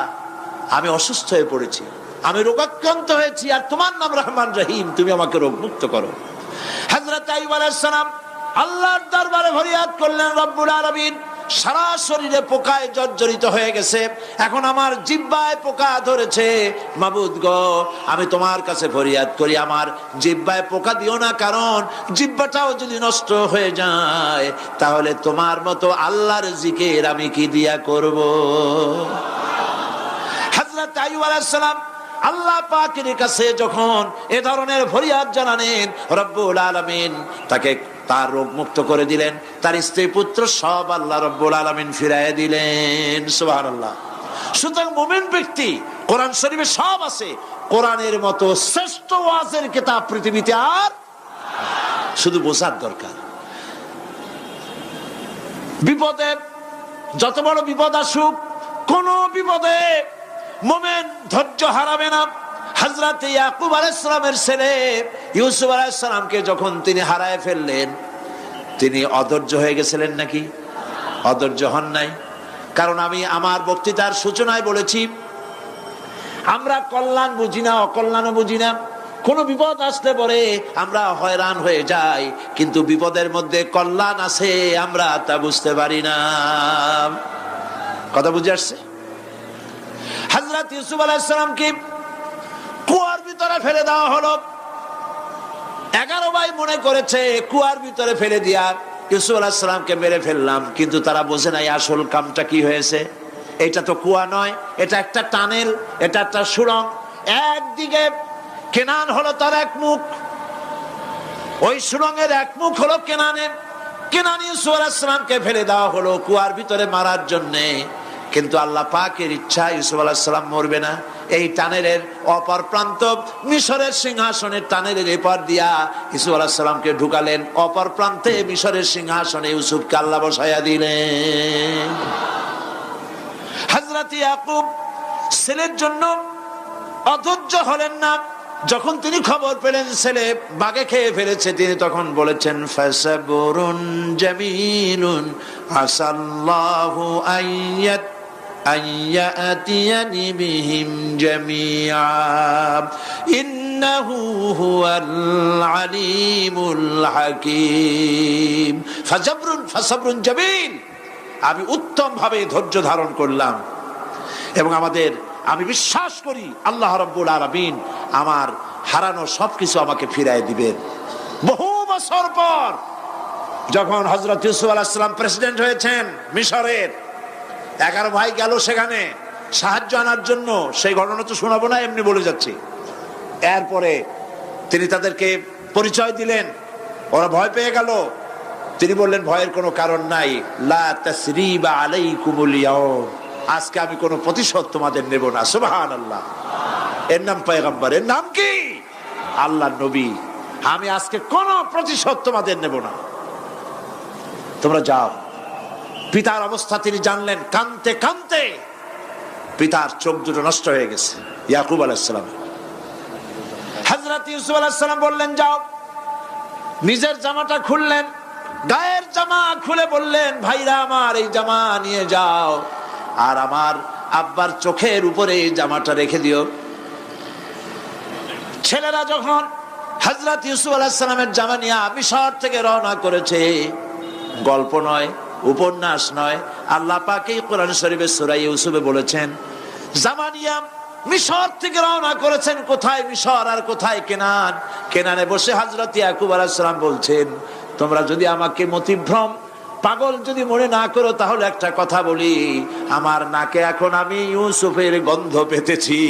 আমি অসুস্থ হয়ে পড়েছি, আমি রোগাক্রান্ত হয়েছি, আর তোমার নাম রহমান রহিম, তুমি আমাকে রোগ মুক্ত করো। হযরত আইয়ুব আলাইহিস সালাম আল্লাহর দরবারে ফরিয়াদ করলেন, রব্বুল আলামিন সারা শরীরে পোকায় জর্জরিত হয়ে গেছে, এখন আমার জিহ্বায় পোকা ধরেছে, মাবুদ গো আমি তোমার কাছে ফরিয়াদ করি আমার জিহ্বায় পোকা দিও না, কারণ জিহ্বাটাও যদি নষ্ট হয়ে যায় তাহলে তোমার মতো আল্লাহর জিকির আমি কি দিয়া করব। হযরত আইয়ুব আলাইহিস সালাম আল্লাহ পাকের কাছে যখন এ ধরনের ফরিয়াদ জানালেন, রব্বুল আলামিন তাকে তার রোগ মুক্ত করে দিলেন, তার স্ত্রী পুত্র সব আল্লাহ রব্বুল আলামিন ফিরাইয়া দিলেন। সুবহানাল্লাহ। সুতরাং মুমিন ব্যক্তি, কোরআন শরীফে সব আছে, কোরআনের মতো শ্রেষ্ঠ ওয়াজের কিতাব পৃথিবীতে আর শুধু বোঝার দরকার। বিপদে যত বড় বিপদ আসুক, কোন বিপদে মুমিন ধৈর্য হারাবে না। হযরত ইয়াকুব আলাইহিস সালামের ছেলে ইউসুফ আলাইহিস সালামকে যখন তিনি হারায় ফেললেন, তিনি অধৈর্য হয়ে গেছিলেন নাকি? অধৈর্য হন নাই। কারণ আমি আমার বক্তৃতার সূচনায় বলেছি, আমরা কল্যাণ বুঝি না, অকল্যাণও বুঝি না। কোন বিপদ আসলে পরে আমরা হয়রান হয়ে যাই, কিন্তু বিপদের মধ্যে কল্যাণ আছে আমরা তা বুঝতে পারি না। কথা বুঝে আসছে? হযরত ইউসুফ আলাইহিস সালামকে কুয়ার ভিতরে ফেলে দেওয়া হলো। 11 ভাই মনে করেছে কুয়ার ভিতরে ফেলে দিয়া ইউসুফ আলাইহিস সালামকে মেরে ফেললাম, কিন্তু তারা বোঝে নাই আসল কামটা কি হয়েছে। এটা তো কুয়া নয়, এটা একটা টানেল, এটা একটা সুড়ঙ্গ। একদিকে কেনান হলো তার এক মুখ, ওই সুড়ঙ্গের এক মুখ হলো কেনানের। কেনান ইউসুফ আলাইহিস সালামকে ফেলে দেওয়া হলো কুয়ার ভিতরে মারার জন্যে, কিন্তু আল্লাহ পাকের ইচ্ছা ইউসুফ আলাইহিস সালাম মরবে না। এই টানেলের অপর প্রান্ত মিশরের সিংহাসনের টানেলের এপার দিয়া ইউসুফ আলাইহিস সালামকে ঢুকালেন, অপর প্রান্তে মিশরের সিংহাসনে ইউসুফকে আল্লাহ বসাইয়া দিলেন। হযরত ইয়াকুব ছেলের জন্য অধৈর্য হলেন না। যখন তিনি খবর পেলেন ছেলে বাঘে খেয়ে ফেলেছে, তিনি তখন বলেছেন, ফাসাবুরুন জামিলুন আসাল্লাহু আইয়াতিয়ানি বিহিম জামিআ ইন্নাহু হুয়াল আলিমুল হাকীম। ফাসাবরুন জামিল, আমি উত্তম ভাবে ধৈর্য ধারণ করলাম, এবং আমি বিশ্বাস করি আল্লাহ রাব্বুল আলামিন আমার হারানো সবকিছু আমাকে ফিরাই দিবেন। বহু বছর পর যখন হযরত ইউসুফ আলাইহিস সালাম প্রেসিডেন্ট হয়েছেন মিশরের, 11 ভাই গেল সেখানে সাহায্য আনার জন্য। সেই ঘটনা তো শোনাবো না, এমনি বলে যাচ্ছি। এরপরে তিনি তাদেরকে পরিচয় দিলেন, ওরা ভয় পেয়ে গেল। তিনি বললেন, ভয়ের কোনো কারণ নাই, লা তাসরিবা আলাইকুমুল ইয়াউম, আজকে আমি কোনো প্রতিশোধ তোমাদের নেব না। সুবহানাল্লাহ। এর নাম পয়গম্বর, এর নাম কি? আল্লাহর নবী। আমি আজকে কোনো প্রতিশোধ তোমাদের নেব না, তোমরা যাও। পিতার অবস্থা তিনি জানলেন, কাঁদতে কাঁদতে পিতার চোখ দুটো নষ্ট হয়ে গেছে। ইয়াকুব আলাইহিস সালাম, হযরত ইউসুফ আলাইহিস সালাম বললেন, যাও। নিজের জামাটা খুললেন, গায়ের জামা খুলে বললেন, ভাইরা আমার এই জামা নিয়ে যাও, আর আমার আব্বার চোখের উপরে এই জামাটা রেখে দিও। ছেলেরা যখন হযরত ইউসুফ আলাইহিস সালামের জামা নিয়ে মিশর থেকে রওনা করেছে, গল্প নয়, উপন্যাস নয়, আল্লাহ পাক এই কোরআন শরীফে সূরা ইউসুফে বলেছেন, জামা নিয়ে মিশর থেকে রওনা করেছেন। কোথায় মিশর আর কোথায় কেনান? কেনানে বসে হযরত ইয়াকুব আলাইহিস সালাম বলছেন, তোমরা যদি আমাকে মতিভ্রম পাগল যদি মনে না করো, তাহলে একটা কথা বলি, আমার নাকে এখন আমি ইউসুফের গন্ধ পেতেছি।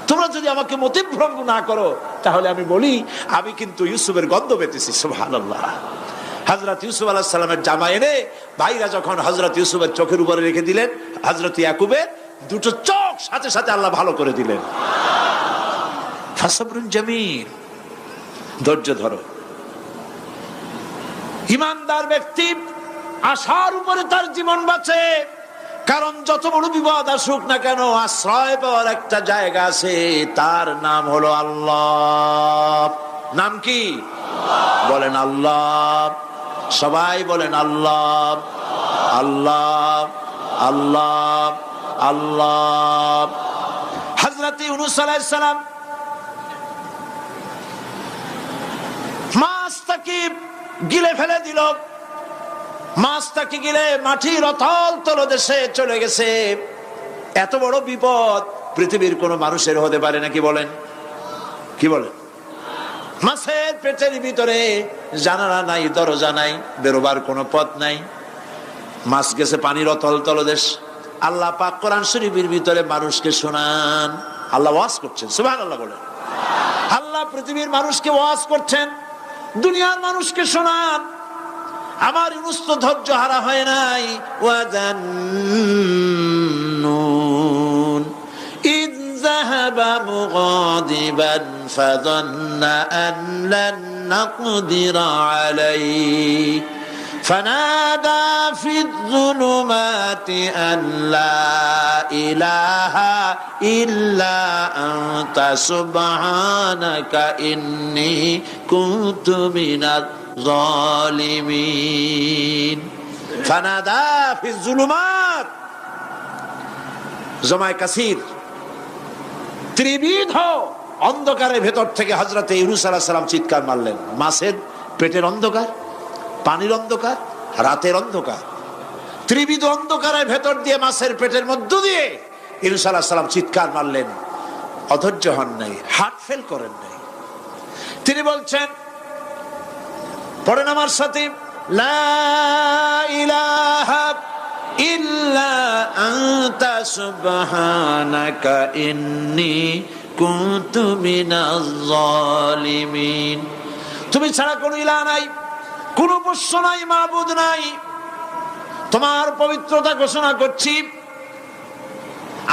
তোমরা যদি আমাকে মতিভ্রম না করো, তাহলে আমি বলি আমি কিন্তু ইউসুফের গন্ধ পেতেছি। সুবহানাল্লাহ। হযরত ইউসুফ আলাইহিস সালামের জামা এনে ভাইরা যখন হযরত ইউসুফের চোখের উপরে রেখে দিলেন, হযরত ইয়াকুবের দুটো চোখ সাথে সাথে আল্লাহ ভালো করে দিলেন। ফাসাবরুন জামিল, ধৈর্য ধরো। ইমানদার ব্যক্তি আশার উপরে তার জীবন বাঁচে, কারণ যত বড় বিপদ আসুক না কেন, আশ্রয় পাওয়ার একটা জায়গা আছে, তার নাম হলো আল্লাহ। নাম কি? বলেন আল্লাহ। সবাই বলেন আল্লাহ, আল্লাহ, আল্লাহ, আল্লাহ। হযরত ইউনূস আলাইহিস সালাম মাছ মাছটাকে গিলে ফেলে দিল, মাছটাকে গিলে মাটির অতল তলদেশে চলে গেছে। এত বড় বিপদ পৃথিবীর কোন মানুষের হতে পারে নাকি বলেন? কি বলেন? মাছের পেটের ভিতরে জানালা নাই, দরজা নাই, বেরোবার কোনো পথ নাই, মাছ গেছে পানির অতল তলদেশ। আল্লাহ পাক কোরআন শরীফের ভিতরে মানুষকে শোনান, আল্লাহ ওয়াজ করছেন, সুবহানাল্লাহ বলেন। আল্লাহ পৃথিবীর মানুষকে ওয়াজ করছেন, দুনিয়ার মানুষকে শোনান। আমার ইউনুস তো ধৈর্য হারা হয় নাই। ওয়াজান্নুন ইয যাহাবা মুগাদিবান ফাযান্না আন লান নাকদিরা আলাইহি ফানাদা ফিয যুলুমাতি আন লা ইলাহা ইল্লা আনতা সুবহানাকা ইন্নী কুনতু মিনাজ জালিমিন। ফানাদা ফিয যুলুমাত, জমায়ে কাসির, ত্রিবিধ অন্ধকারের ভেতর থেকে হযরত ইউনূস আলাইহিস সালাম চিৎকার মারলেন। মাছের পেটের অন্ধকার, পানির অন্ধকার, রাতের অন্ধকার, ত্রিবিধ অন্ধকারের ভেতর দিয়ে মাছের পেটের মধ্য দিয়ে ইউনূস আলাইহিস সালাম চিৎকার মারলেন। অধৈর্য হন নাই, হার্ট ফেল করেন নাই। তিনি বলছেন, পড়েন আমার সাথে, লা ইলাহা ইল্লা আনতা সুবহানাকা ইন্নী কুনতু মিনাজ জালিমিন। তুমি ছাড়া কোনো ইলাহ নাই, কোনো উপাস্য নাই, মাবুদ নাই। তোমার পবিত্রতা ঘোষণা করছি,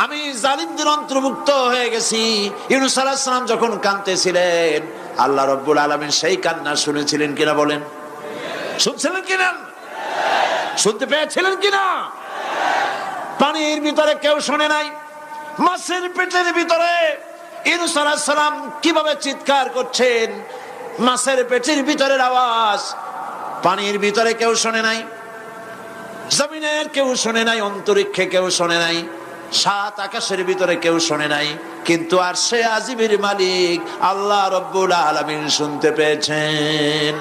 আমি জালিমদের অন্তর্ভুক্ত হয়ে গেছি। ইউনূস আলাইহিস সালাম যখন কাঁদতেছিলেন, আল্লাহ রাব্বুল আলামিন সেই কান্না শুনেছিলেন কিনা বলেন? শুনছিলেন কিনা? শুনতে পেয়েছিলেন কিনা? পানির ভিতরে কেউ শোনে নাই, মাছের পেটের ভিতরে ইউনূস আলাইহিস সালাম কিভাবে চিৎকার করছেন, মাছের পেটের ভিতরের আওয়াজ পানির ভিতরে কেউ শোনে নাই, জমিনের কেউ শোনে নাই, অন্তরিক্ষে কেউ শোনে নাই, সাত আকাশের ভিতরে কেউ শোনে নাই, কিন্তু আরশে আজিমের মালিক আল্লাহ রব্বুল আলামিন শুনতে পেয়েছেন।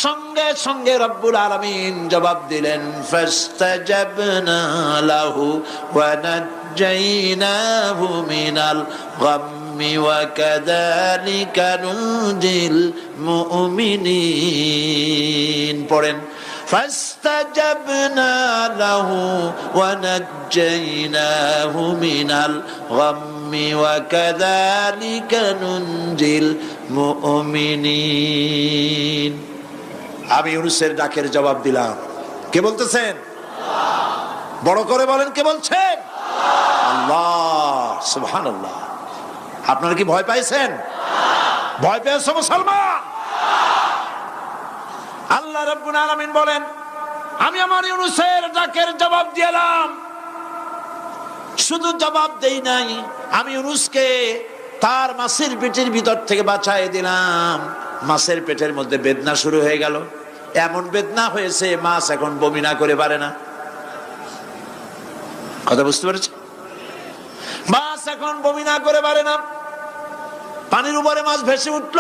সঙ্গে সঙ্গে রব্বুল আলামিন জবাব দিলেন, ফাস্তাজাবনা লাহু ওয়া নাজ্জাইনাহু মিনাল গাম্মি ওয়া কাযালিকা নুনজিল মুমিনিন। পড়েন, فاستجبنا له ونجيناه من الغم وكذلك ننجي المؤمنين। আমি ইউনূসের ডাকের জবাব দিলাম। কে বলতেছেন? বড় করে বলেন, কে বলছেন? আল্লাহ, সুবহানাল্লাহ। আপনারা কি ভয় পাইছেন? ভয় পেয়েছো মুসলমান? আল্লাহ রাব্বুল আলামিন বলেন, আমি আমার ইউনূসের ডাকের জবাব দিলাম। শুধু জবাব দেই নাই, আমি ইউনূসকে তার মাছের পেটের ভিতর থেকে বাঁচায় দিলাম। মাছের পেটের মধ্যে বেদনা শুরু হয়ে গেল, এমন বেদনা হয়েছে মাছ এখন বমি না করে পারে না। কথা বুঝতে পেরেছ? মাছ এখন বমি না করে পারে না। পানির উপরে মাছ ভেসে উঠল।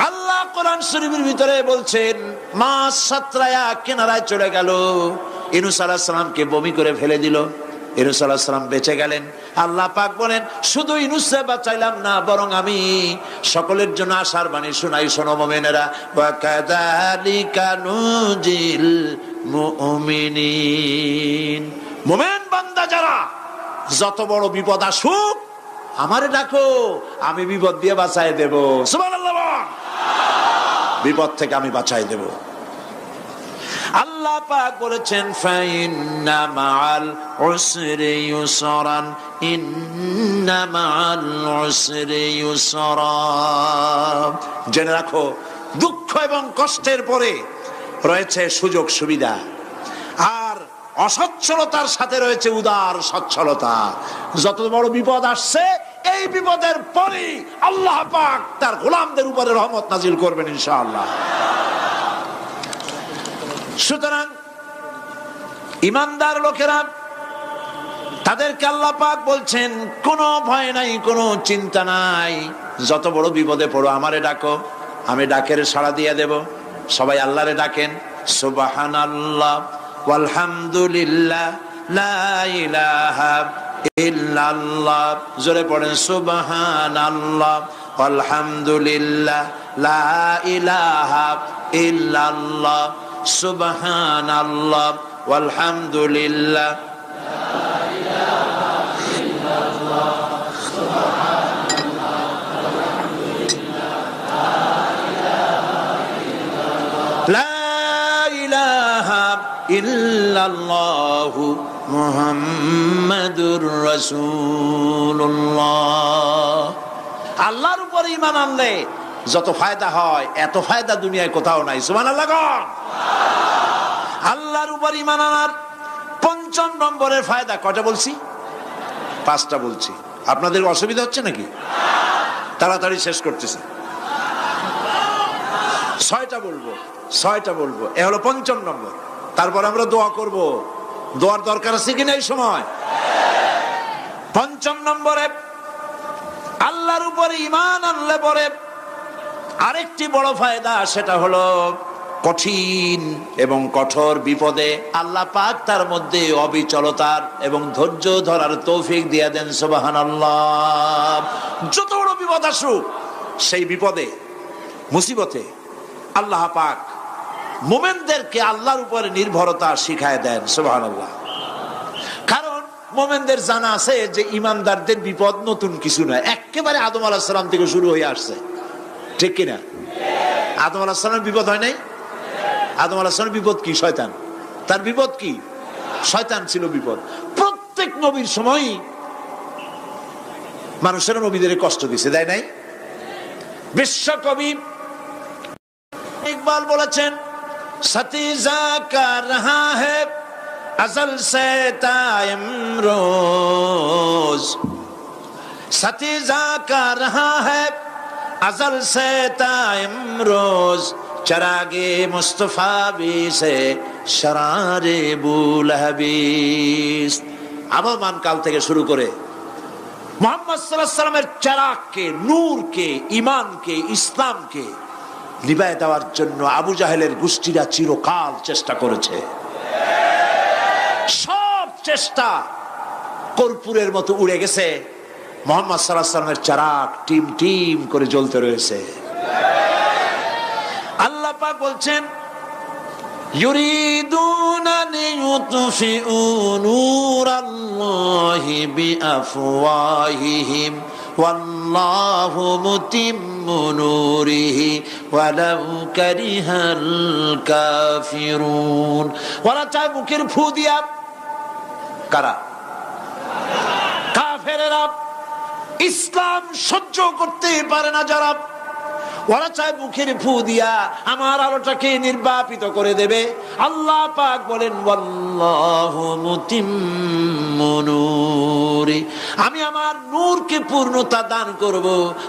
আল্লাহ কোরআন শরীফের ভিতরে বলছেন, মাছ সাতরায়া কিনারায় চলে গেল, ইউনূস আলাইহিস সালামকে বমি করে ফেলে দিল। ইউনূস আলাইহিস সালাম বেঁচে গেলেন। আল্লাহ পাক বলেন, শুধু ইউনূসকে বাঁচাইলাম না, বরং আমি সকলের জন্য আশার বাণী শোনাই, শোনো মুমিনেরা, ওয়া কাযালিকা নুনজিল মুমিনিন। মুমিন বান্দা যারা, যত বড় বিপদ আসুক আমারে ডাকো, আমি বিপদ দিয়ে বাঁচাই দেব। সুবহানাল্লাহ, বিপদ থেকে আমি বাঁচাই দেব। আল্লাহ পাক বলেছেন, ফাইন্না মাআল উসরি ইউসরান, ইন্না মাআল উসরি ইউসরা। জেনে রাখো, দুঃখ এবং কষ্টের পরে রয়েছে সুযোগ সুবিধা, আর অসচ্ছলতার সাথে রয়েছে উদার সচ্ছলতা। যত বড় বিপদ আসছে, এই বিপদের পরে আল্লাহ পাক তার গোলামদের উপরে রহমত নাজিল করবেন ইনশাআল্লাহ। সুতরাং ইমানদার লোকেরা, তাদেরকে আল্লাহ পাক বলছেন, কোনো ভয় নাই, কোনো চিন্তা নাই, যত বড় বিপদে পড়ো আমারে ডাকো, আমি ডাকের সাড়া দিয়ে দেব। সবাই আল্লাহরে ডাকেন, সুবহানাল্লাহ ওয়ালহামদুলিল্লাহ লা ইলাহা ইল্লাল্লাহ। জোরে পড়েন সুবহানাল্লাহ আলহামদুলিল্লাহ লা ইলাহা ইল্লাল্লাহ সুবহানাল্লাহ আলহামদুলিল্লাহ লা ইলাহা ইল্লাল্লাহ সুবহানাল্লাহ আলহামদুলিল্লাহ লা ইলাহা ইল্লাল্লাহ মুহাম্মাদুর রাসূলুল্লাহ। আল্লাহর উপর ঈমান আনলে যত ফায়দা হয় এত ফায়দা দুনিয়ায় কোথাও নাই। সুবহানাল্লাহ। আল্লাহর উপর ঈমান আনার ৫ম নম্বরের ফায়দা কয়টা বলছি? 5টা বলছি। আপনাদের অসুবিধা হচ্ছে নাকি? তাড়াতাড়ি শেষ করতেছে। 6টা বলবো। এ হলো ৫ম নম্বর। তারপর আমরা দোয়া করব। দোয়ার দরকার আছে কিনা এই সময়? ৫ম নম্বরে আল্লাহর উপর ঈমান আনলে পরে আরেকটি বড় ফায়দা, সেটা হলো কঠিন এবং কঠোর বিপদে আল্লাহ পাক তার মধ্যে অবিচলতার এবং ধৈর্য ধরার তৌফিক দিয়ে দেন। সুবহানাল্লাহ। যত বড় বিপদ আসুক সেই বিপদে মুসিবতে আল্লাহ পাক মুমিনদেরকে আল্লাহর উপরে নির্ভরতা শিখায় দেন। সুবহানাল্লাহ। কারণ মুমিনদের জানা আছে যে ঈমানদারদের বিপদ নতুন কিছু নয়, একেবারে আদম আলাইহিস সালাম থেকে শুরু হয়ে আসছে। ঠিক কিনা? আদম আলাইহিস সালামের বিপদ হয় নাই? আদম আলাইহিস সালামের বিপদ কি? শয়তান। তার বিপদ কি? শয়তান ছিল বিপদ। প্রত্যেক নবীর সময় মানুষের নবীদের কষ্ট দিছে, দেয় নাই? বিশ্বকবি ইকবাল বলেছেন, সতীজা কা রহা হ্যায় अज़ल से ताइमरोज, सतीजा का रहा है अज़ल से ताइमरोज, चरागे मुस्तफा भी से शरारे बुलहबीस। আবহমান কাল থেকে শুরু করে মুহাম্মদ সাল্লাল্লাহু আলাইহি সাল্লামের চারাগকে, নূরকে, ঈমানকে, ইসলামকে নিভায়ে দেওয়ার জন্য আবু জাহেলের গোষ্ঠীরা চিরকাল চেষ্টা করেছে। সব চেষ্টা কর্পূরের মতো উড়ে গেছে, মুহাম্মদ সাল্লাল্লাহু আলাইহি সাল্লামের চারাগ টিম টিম করে জ্বলতে রয়েছে। আল্লাহ পাক বলছেন, ইউরিদুনা লিইউতফিউ নূরাল্লাহি বিআফওয়াহিহিম ওয়াল্লাহু মুতিম্মু নূরিহি ওয়ালাউ কারিহাল কাফিরুন। ওরা চায় মুখের ফু দিয়া, কারা? কাফেরেরা। ইসলাম সহ্য করতে পারে না যারা, ওরা চায় মুখের ফু দিয়া আমার আলোটাকে নির্বাপিত করে দেবে। আল্লাহ পাক বলেন, ওয়াল্লাহু মুতিম্মু নূরি, আমি আমার নূরকে পূর্ণতা দান করব,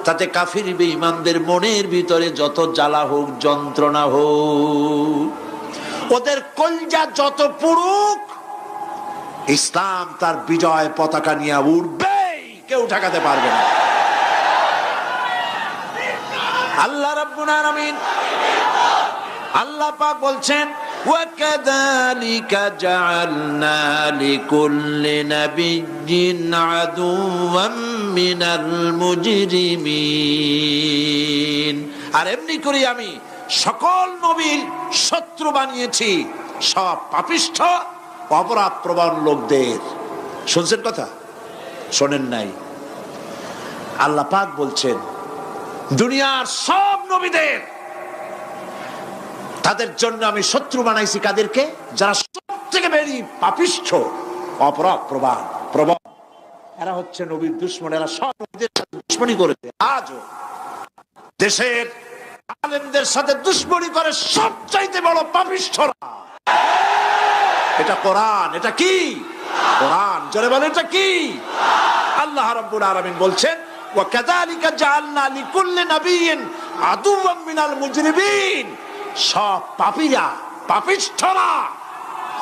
তাতে কাফির বেঈমানদের মনের ভিতরে যত জ্বালা হোক, যন্ত্রণা হোক, ওদের কলজা যত পুড়ুক, ইসলাম তার বিজয় পতাকা নিয়ে উঠবে, কেউ ঠেকাতে পারবে না। আল্লাহ রাব্বুল আলামিন, আল্লাহ পাক বলছেন, ওয়াকাযালিকা জাআলনা লিকুল্লি নাবিয়্যিন আদুওয়াম মিনাল মুজরিমিন। আর এমনি করে আমি সকল নবীর শত্রু বানিয়েছি সব পাপিষ্ঠ অপরাধ প্রবণ লোকদের। শুনছেন কথা? শোনেন নাই? আল্লাহ পাক বলছেন, দুনিয়ার সব নবীদের তাদের জন্য আমি শত্রু বানাইছি। কাদেরকে? যারা সব থেকে বেশি পাপিষ্ঠ, অপরাধ প্রবণ। এরা হচ্ছে নবীর দুশমন। এরা সব নবীদের সাথে দুশমনি করেছে। আজও দেশের আলেমদের সাথে দুশমনি করে সবচাইতে বড় পাপিষ্ঠরা। এটা কোরআন। এটা কি? কোরআন। জোরে বলেন, এটা কি? আল্লাহ রাব্বুল আলামিন বলছেন, ওয়াকাযালিকা জাআলনা লিকুল্লি নাবিয়্যিন আদুওয়াম মিনাল মুজরিমিন। সব পাপীরা, পাপিষ্ঠরা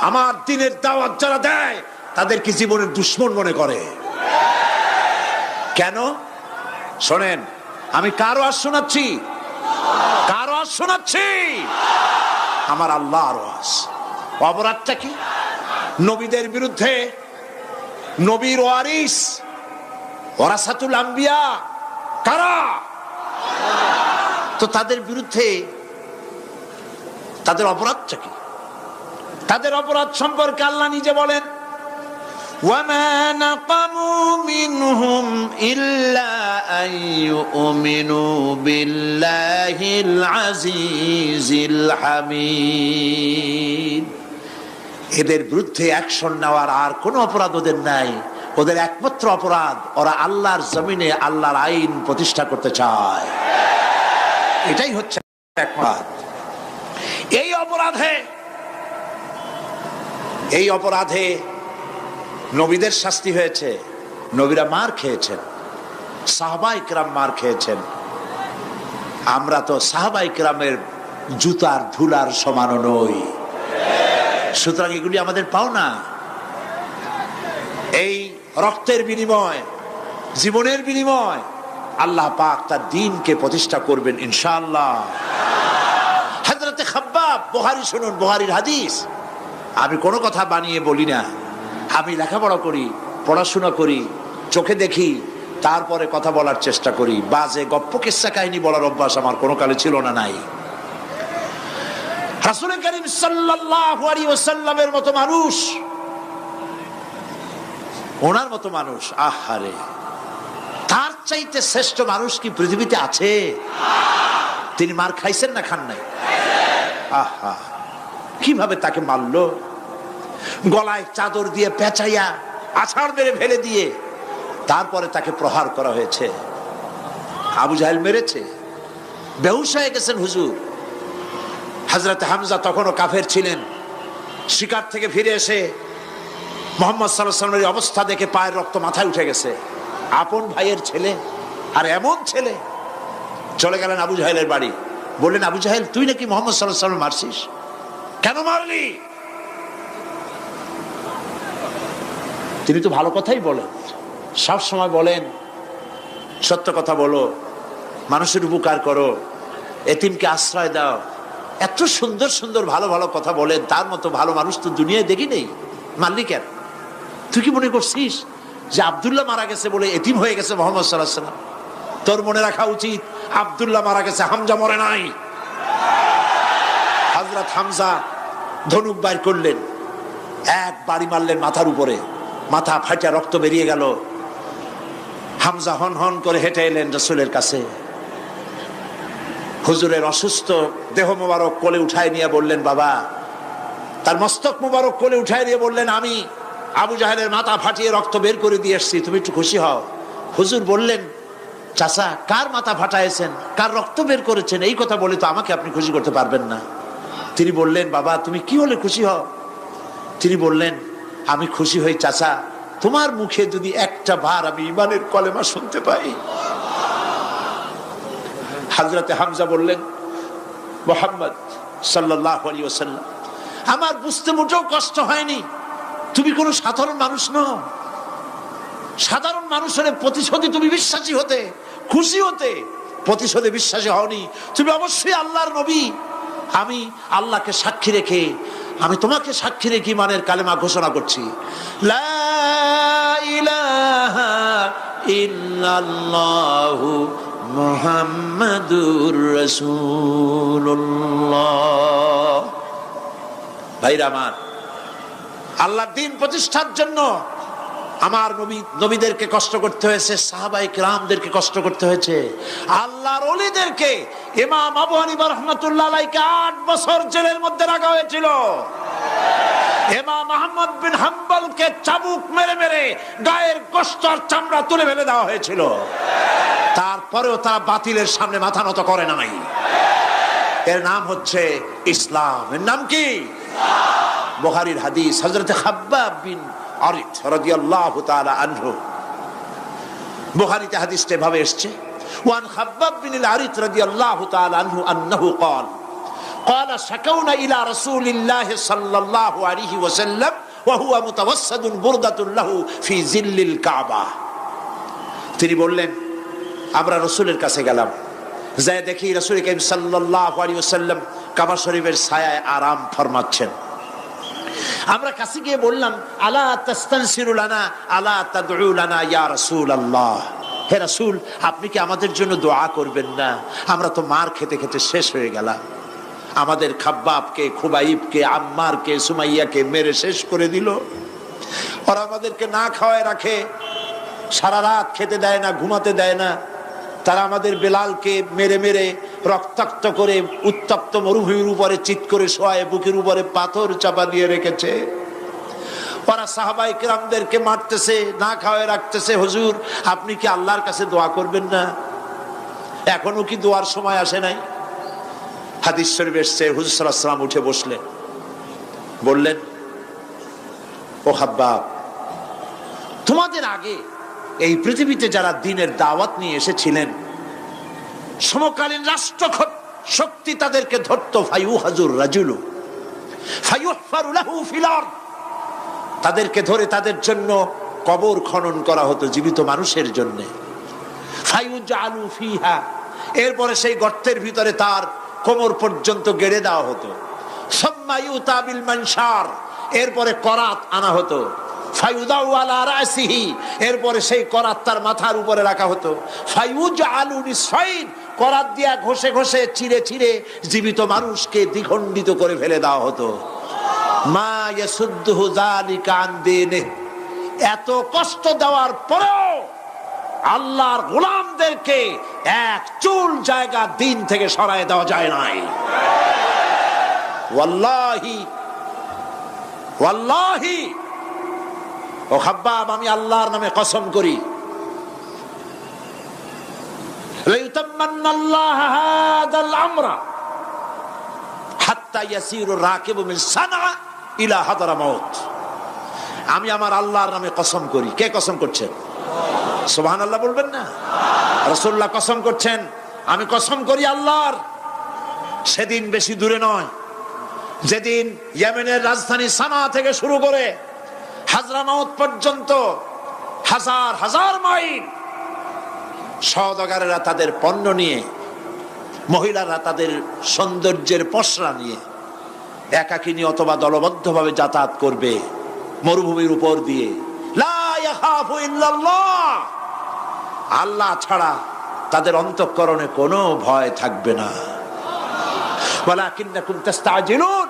আমার দ্বীনের দাওয়াত যারা দেয় তাদেরকে জীবনের দুশমন মনে করে। কেন? শোনেন, আমি কার ওয়াজ শোনাচ্ছি? কার ওয়াজ শোনাচ্ছি? আমার আল্লাহর ওয়াজ। অপরাধটা কি? নবীদের বিরুদ্ধে, নবীর ওয়ারিস ওয়ারাসাতুল আম্বিয়া কারা, তো তাদের বিরুদ্ধে তাদের অপরাধটা কি? তাদের অপরাধ সম্পর্কে আল্লাহ নিজে বলেন, ওয়ামা নাকামু মিনহুম ইল্লা আন ইউমিনু বিল্লাহিল আজিজিল হামিদ। এদের বিরুদ্ধে অ্যাকশন নেওয়ার আর কোনো অপরাধ ওদের নাই। ওদের একমাত্র অপরাধ, ওরা আল্লাহর জমিনে আল্লাহর আইন প্রতিষ্ঠা করতে চায়। এটাই হচ্ছে অপরাধ। এই অপরাধে নবীদের শাস্তি হয়েছে। নবীরা মার খেয়েছেন, সাহাবায়ে কেরাম মার খেয়েছেন। আমরা তো সাহাবায়ে কেরামের জুতার ধুলার সমানও নই, সুতরাং এগুলি আমাদের পাওনা। এই রক্তের বিনিময়, জীবনের বিনিময় আল্লাহ পাক তার দ্বীনকে প্রতিষ্ঠা করবেন ইনশাআল্লাহ। হযরতে খাব্বাব, বুখারী শুনুন, বুখারীর হাদিস। আমি কোনো কথা বানিয়ে বলি না, আমি লেখাপড়া করি, পড়াশোনা করি, চোখে দেখি, তারপরে কথা বলার চেষ্টা করি। বাজে গপ্প কিস্সা কাহিনী বলার অভ্যাস আমার কোনো কালে ছিল না, নাই। রাসূল করিম সাল্লাল্লাহু আলাইহি ওয়াসাল্লামের মতো মানুষ, ওনার মতো মানুষ, আহারে, তার চাইতে শ্রেষ্ঠ মানুষ কি পৃথিবীতে আছে? তিনি মার খাইছেন না খান নাই? আহা, কিভাবে তাকে মারলো! গলায় চাদর দিয়ে পেঁচাইয়া আছাড় মেরে ফেলে দিয়ে তারপরে তাকে প্রহার করা হয়েছে। আবু জাহেল মেরেছে, বেহুশ হয়ে গেছেন হুজুর। হযরত হামজা তখনও কাফের ছিলেন। শিকার থেকে ফিরে এসে মুহাম্মদ সাল্লাল্লাহু আলাইহি ওয়াসাল্লামের অবস্থা দেখে পায়ের রক্ত মাথায় উঠে গেছে। আপন ভাইয়ের ছেলে, আর এমন ছেলে। চলে গেলেন আবু জাহেলের বাড়ি, বললেন, আবু জাহেল, তুই নাকি মুহাম্মদ সাল্লাল্লাহু আলাইহি ওয়াসাল্লাম মারছিস, কেন মারলি? তিনি তো ভালো কথাই বলেন, সব সময় বলেন সত্য কথা বলো, মানুষের উপকার করো, এতিমকে আশ্রয় দাও। এত সুন্দর সুন্দর ভালো ভালো কথা বলেন, তার মতো ভালো মানুষ তো দুনিয়ায় দেখি নেই। মারলি কেন? তুই কি মনে করছিস যে আব্দুল্লাহ মারা গেছে বলে এতিম হয়ে গেছে মুহাম্মদ সাল্লাল্লাহু আলাইহি ওয়াসাল্লাম? তোর মনে রাখা উচিত, আব্দুল্লাহ মারা গেছে, হামজা মরে নাই। হযরত হামজা ধনুক বাইর করলেন, এক বাড়ি মারলেন মাথার উপরে, মাথা ফাটা রক্ত বেরিয়ে গেল। হামজা হন হন করে হেঁটে এলেন রাসূলের কাছে। হুজুরের অসুস্থ দেহ মোবারক কোলে উঠায় নিয়ে বললেন, বাবা। তার মস্তক মোবারক কোলে উঠায় নিয়ে বললেন, আমি আবু জাহেলের মাথা ফাটিয়ে রক্ত বের করে দিয়ে এসেছি, তুমি একটু খুশি হও। হুজুর বললেন, চাচা, কার মাথা ফাটাইছেন, কার রক্ত বের করেছেন, এই কথা বলে তো আমাকে আপনি খুশি করতে পারবেন না। তিনি বললেন, বাবা, তুমি কি হলে খুশি হও? তিনি বললেন, আমি খুশি হই চাচা, তোমার মুখে যদি একটা বার আমি ঈমানের কলেমা শুনতে পাই। হযরতে হামজা বললেন, মুহাম্মদ সাল্লাল্লাহু আলাইহি ওয়াসাল্লাম, আমার বুঝতে মোটেও কষ্ট হয়নি, তুমি কোনো সাধারণ মানুষ নও। সাধারণ মানুষের প্রতিশোধে তুমি বিশ্বাসী হতে, খুশি হতে, প্রতিশোধে বিশ্বাসী হওনি। তুমি অবশ্যই আল্লাহর নবী। আমি আল্লাহকে সাক্ষী রেখে, আমি তোমাকে সাক্ষী রেখে ঈমানের কালেমা ঘোষণা করছি, লা ইলাহা ইল্লাল্লাহু মুহাম্মাদুর রাসূলুল্লাহ। ভাইরা আমার, আল্লাহর দ্বীন প্রতিষ্ঠার জন্য আমার নবীদেরকে কষ্ট করতে হয়েছে, সাহাবায়ে কেরামদেরকে কষ্ট করতে হয়েছে, আল্লাহর ওলিদেরকে। ইমাম আবু হানিফা রাহমাতুল্লাহ আলাইহি 8 বছর জেলের মধ্যে রাখা হয়েছিল। ইমাম আহমদ বিন হাম্বলকে চাবুক মেরে মেরে গায়ের গোশত আর চামড়া তুলে ফেলে দেওয়া হয়েছিল। তারপরেও তারা বাতিলের সামনে মাথা নত করে নাই। এর নাম হচ্ছে ইসলাম। এর নাম কি? বুখারীর হাদিস, হযরত খাব্বাব বিন আরিত রাদিয়াল্লাহু তাআলা আনহু। বুখারীতে হাদিসটা এভাবে এসেছে, ওয়ান খাব্বাব বিন আরিত রাদিয়াল্লাহু তাআলা আনহু আন্নাহু قال قال شكونا الى رسول الله صلى الله عليه وسلم وهو متوسد بردة له في ظل الكعبة। তিনি বললেন, আমরা রাসূলের কাছে গেলাম, যায় দেখি রাসূল করিম সাল্লাল্লাহু আলাইহি ওয়াসাল্লাম কাবা শরীফের ছায়ায় আরাম ফরমাচ্ছেন। আমরা কাছে গিয়ে বললাম, আলা তাস্তানসিরু লানা আলা তাদউ লানা ইয়া রাসূলুল্লাহ, হে রাসূল আপনি কি আমাদের জন্য দোয়া করবেন না? আমরা তো মার খেতে খেতে শেষ হয়ে গেলাম, আমাদের খাব্বাবকে, খুবাইবকে, আম্মারকে, সুমাইয়াকে মেরে শেষ করে দিল। ওরা আমাদেরকে না খাওয়ায় রাখে, সারা রাত খেতে দেয় না, ঘুমাতে দেয় না। তারা আমাদের বেলালকে মেরে মেরে রক্তাক্ত করে উত্তপ্ত মরুভূমির উপরে চিৎ করে শোয়ায়, বুকের উপরে পাথর চাপা দিয়ে রেখেছে। ওরা সাহাবায়ে কেরামদেরকে মারতেছে, না খাওয়ায় রাখতেছে। হুজুর আপনি কি আল্লাহর কাছে দোয়া করবেন না? এখনো কি দোয়ার সময় আসে নাই? হাদিস শরীফ এসেছে, হুজুর সাল্লাল্লাহু আলাইহি ওয়াসাল্লাম উঠে বসলেন, বললেন, ও খাব্বাব, তোমাদের আগে এই পৃথিবীতে যারা দ্বীনের দাওয়াত নিয়ে এসেছিলেন, সমকালীন রাষ্ট্র শক্তি তাদেরকে ধরত, ফায়ুহাজুর রাজুলু ফায়ুহফারু লাহু ফিল আরদ, তাদেরকে ধরে তাদের জন্য কবর খনন করা হতো জীবিত মানুষের জন্য। ফায়ুজআলু ফিহা, এরপরে সেই গর্তের ভিতরে তার কোমর পর্যন্ত গেড়ে দেওয়া হতো। সুম্মা ইউতা বিল মানশার, এরপরে করাত আনা হতো। ফায়ুদাউ আলা রাসিহি, এরপরে সেই করাত তার মাথার উপরে রাখা হতো। ফায়ুজআলু নিসফাইন, করাত দিয়া ঘষে ঘষে চিরে চিরে জীবিত মানুষকে দ্বিখণ্ডিত করে ফেলে দেওয়া হতো। মা ইয়াসুদ্দুহু যালিকা আন দীনিহি, এত কষ্ট দেওয়ার পরেও আল্লাহর গোলামদেরকে এক চুল জায়গা দিন থেকে সরায় দেওয়া যায় নাই। ওয়াল্লাহি ওয়াল্লাহি, ও খাব্বাব আমি আল্লাহর নামে কসম করি, লাইউতাম্মান্নাল্লাহু হাদাল আমরা হাত্তা ইয়াসিরু রাকিবু মিন সানআ ইলা হাদরামাউত, আমি আমার আল্লাহর নামে কসম করি। কে কসম করছেন? সুবহানাল্লাহ বলবেন না? রাসূলুল্লাহ কসম করছেন, আমি কসম করি আল্লাহর, সেদিন বেশি দূরে নয় যেদিন ইয়েমেনের রাজধানী সানা থেকে শুরু করে হাজরামাউত পর্যন্ত হাজার হাজার মাইল সওদাগরেরা তাদের পণ্য নিয়ে, মহিলারা তাদের সৌন্দর্যের পসরা নিয়ে একাকিনী অথবা দলবদ্ধভাবে যাতায়াত করবে মরুভূমির উপর দিয়ে। লা ইয়াখাফু ইল্লাল্লাহ, আল্লাহ ছাড়া তাদের অন্তঃকরণে কোনো ভয় থাকবে না। ওয়ালাকিন্নাকুম তাস্তাজিলুন,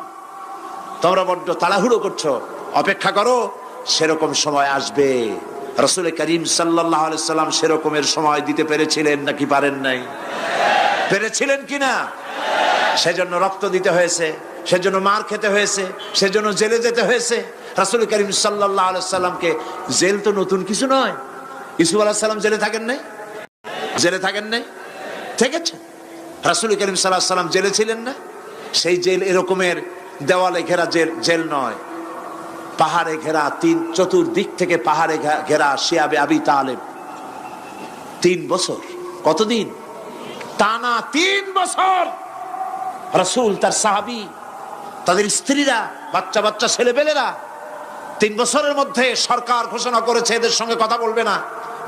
তোমরা বড্ড তাড়াহুড়ো করছো, অপেক্ষা করো, সেরকম সময় আসবে। রাসূল করিম সাল্লাল্লাহু আলাইহি সাল্লাম সেরকমের সময় দিতে পেরেছিলেন নাকি পারেন নাই? পেরেছিলেন কিনা? সেজন্য রক্ত দিতে হয়েছে, সেজন্য মার খেতে হয়েছে, সেজন্য জেলে যেতে হয়েছে। রাসূল করিম সাল্লাল্লাহু আলাইহি সাল্লামকে, জেল তো নতুন কিছু নয়। ইউসুফ আলাইহিস সালাম জেলে থাকেন নাই? জেলে থাকেন নাই? থেকেছেন। রাসূল করিম সাল্লাল্লাহু আলাইহি সাল্লাম জেলে ছিলেন না? সেই জেল এরকমের দেওয়ালে ঘেরা জেল নয়, পাহাড়ে ঘেরা, চতুর্দিক থেকে পাহাড়ে ঘেরা শিয়াবে আবি তালেব 3 বছর। কতদিন? টানা 3 বছর রাসূল, তার সাহাবী, তাদের স্ত্রীরা, বাচ্চা বাচ্চা ছেলেপেলেরা 3 বছরের মধ্যে সরকার ঘোষণা করেছে এদের সঙ্গে কথা বলবে না,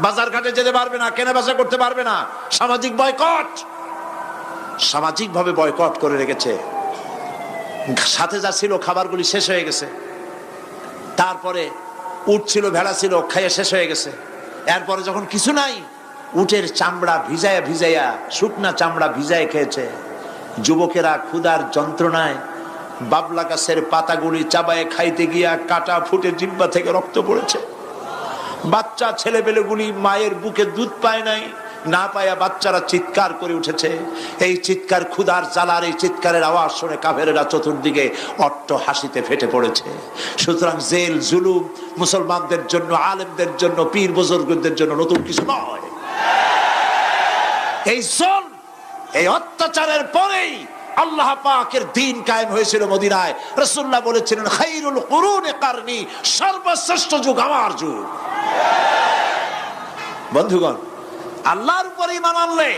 বাজার ঘাটে যেতে পারবে না, কেনা বেচা করতে পারবে না, সামাজিক বয়কট, সামাজিকভাবে বয়কট করে রেখেছে। সাথে যা ছিল খাবারগুলি শেষ হয়ে গেছে, তারপরে উট ছিল, ভেড়া ছিল, খাইয়ে শেষ হয়ে গেছে। এরপরে যখন কিছু নাই, উটের চামড়া ভিজাইয়া ভিজাইয়া, শুকনা চামড়া ভিজায় খেয়েছে। যুবকেরা ক্ষুধার যন্ত্রণায় বাবলা গাছের পাতাগুলি চাবায়ে খাইতে গিয়া কাটা ফুটে জিহ্বা থেকে রক্ত পড়েছে। বাচ্চা ছেলেবেলেগুলি মায়ের বুকে দুধ পায় নাই, না পায়া বাচ্চারা চিৎকার করে উঠেছে। এই চিৎকার, ক্ষুধার জ্বালার এই চিৎকারের আওয়াজ শুনে কাফেরেরা চতুর্দিকে অট্ট হাসিতে ফেটে পড়েছে। সুতরাং জেল জুলুম মুসলমানদের জন্য, আলেমদের জন্য, পীর বুজুর্গদের জন্য নতুন কিছু নয়। এই জুলম, এই অত্যাচারের পরেই আল্লাহ পাকের দ্বীন কায়েম হয়েছিল মদিনায়। রাসূলুল্লাহ বলেছিলেন, খায়রুল কুরুনি কারনি, সর্বশ্রেষ্ঠ যুগ আমার যুগ। বন্ধুগণ, আল্লাহর উপর ঈমান আনলে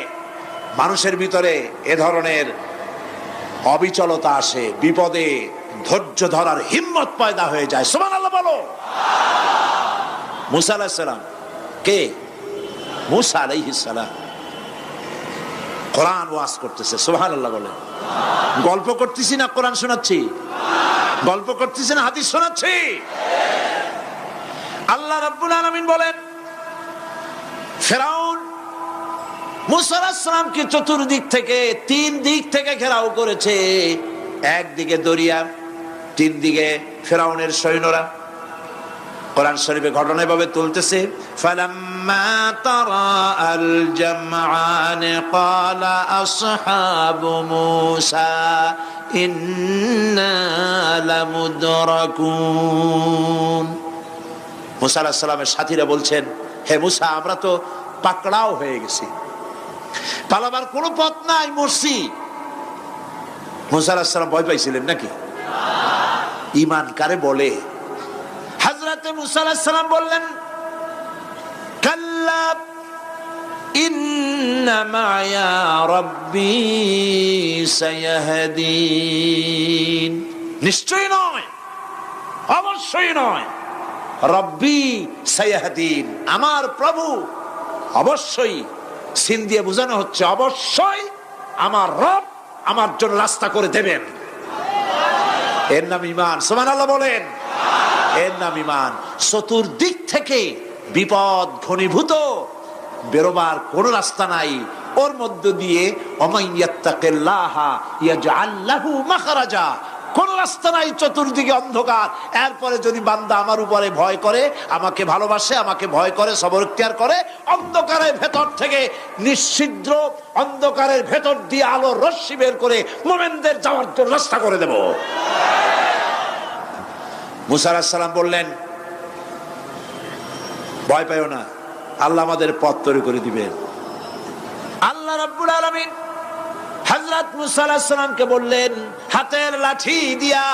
মানুষের ভিতরে এ ধরনের অবিচলতা আসে, বিপদে ধৈর্য ধরার হিম্মত পয়দা হয়ে যায়। সুবহানাল্লাহ বলো। মুসা আলাইহিস সালাম কে? মুসা আলাইহিস সালাম কোরআন ওয়াজ করতেছে, সুবহানাল্লাহ বলে। গল্প করতেছি না কোরআন শোনাচ্ছি? গল্প করতেছি না হাদিস শোনাচ্ছি? আল্লাহ রাব্বুল আলামিন বলেন, ফিরআউন মূসা আলাইহিস সালামকে চতুর্দিক থেকে, তিন দিক থেকে ঘেরাও করেছে। একদিকে দরিয়া, তিন দিকে ফিরআউনের সৈন্যরা। কোরআন শরীফে ঘটনা এভাবে তুলতেছে, ফালাম্মা তারাআল জামআন ক্বালা আসহাবু মূসা ইন্না লামুদরাকুন। মূসা আলাইহিস সালামের সাথীরা বলছেন, হে মূসা, আমরা তো পাকড়াও হয়ে গেছি, পালাবার কোনো পথ নাই, মরছি। মূসা আলাইহিস সালাম ভয় পাইছিলেন নাকি? ঈমান কারে বলে? হযরত মূসা আলাইহিস সালাম বললেন, কাল্লা ইন্না মা'য়া রাব্বী সায়াহদিন। নিশ্চয়ই নয়, অবশ্যই নয়, রব্বী সায়াহদিন, আমার প্রভু অবশ্যই, সিন দিয়ে বোঝানো হচ্ছে অবশ্যই আমার রব আমার জন্য রাস্তা করে দেবেন। এর নাম ঈমান। সুবহানাল্লাহ বলেন। এর নাম ঈমান। চতুর্দিক থেকে বিপদ ঘনীভূত, বেরোবার কোন রাস্তা নাই। ওর মধ্য দিয়ে ওমাইয়াত্তাকিল্লাহা ইয়াজআল লাহু মাখরাজা, কোন রাস্তা নাই, চতুর্দিকে অন্ধকার। এরপরে যদি বান্দা আমার উপরে ভয় করে, আমাকে ভালোবাসে, আমাকে ভয় করে, সবর ইখতিয়ার করে, অন্ধকারের ভেতর থেকে নিশ্ছিদ্র অন্ধকারের ভেতর দিয়ে আলোর রশ্মি বের করে মুমিনদের যাওয়ার জন্য রাস্তা করে দেব। মূসা আলাইহিস সালাম বললেন, ভয় পাইও না, আল্লাহ আমাদের পথ তৈরি করে দিবেন। আল্লাহ রাব্বুল আলামিন হযরত মূসা আলাইহিস সালামকে বললেন, হাতের লাঠি দিয়া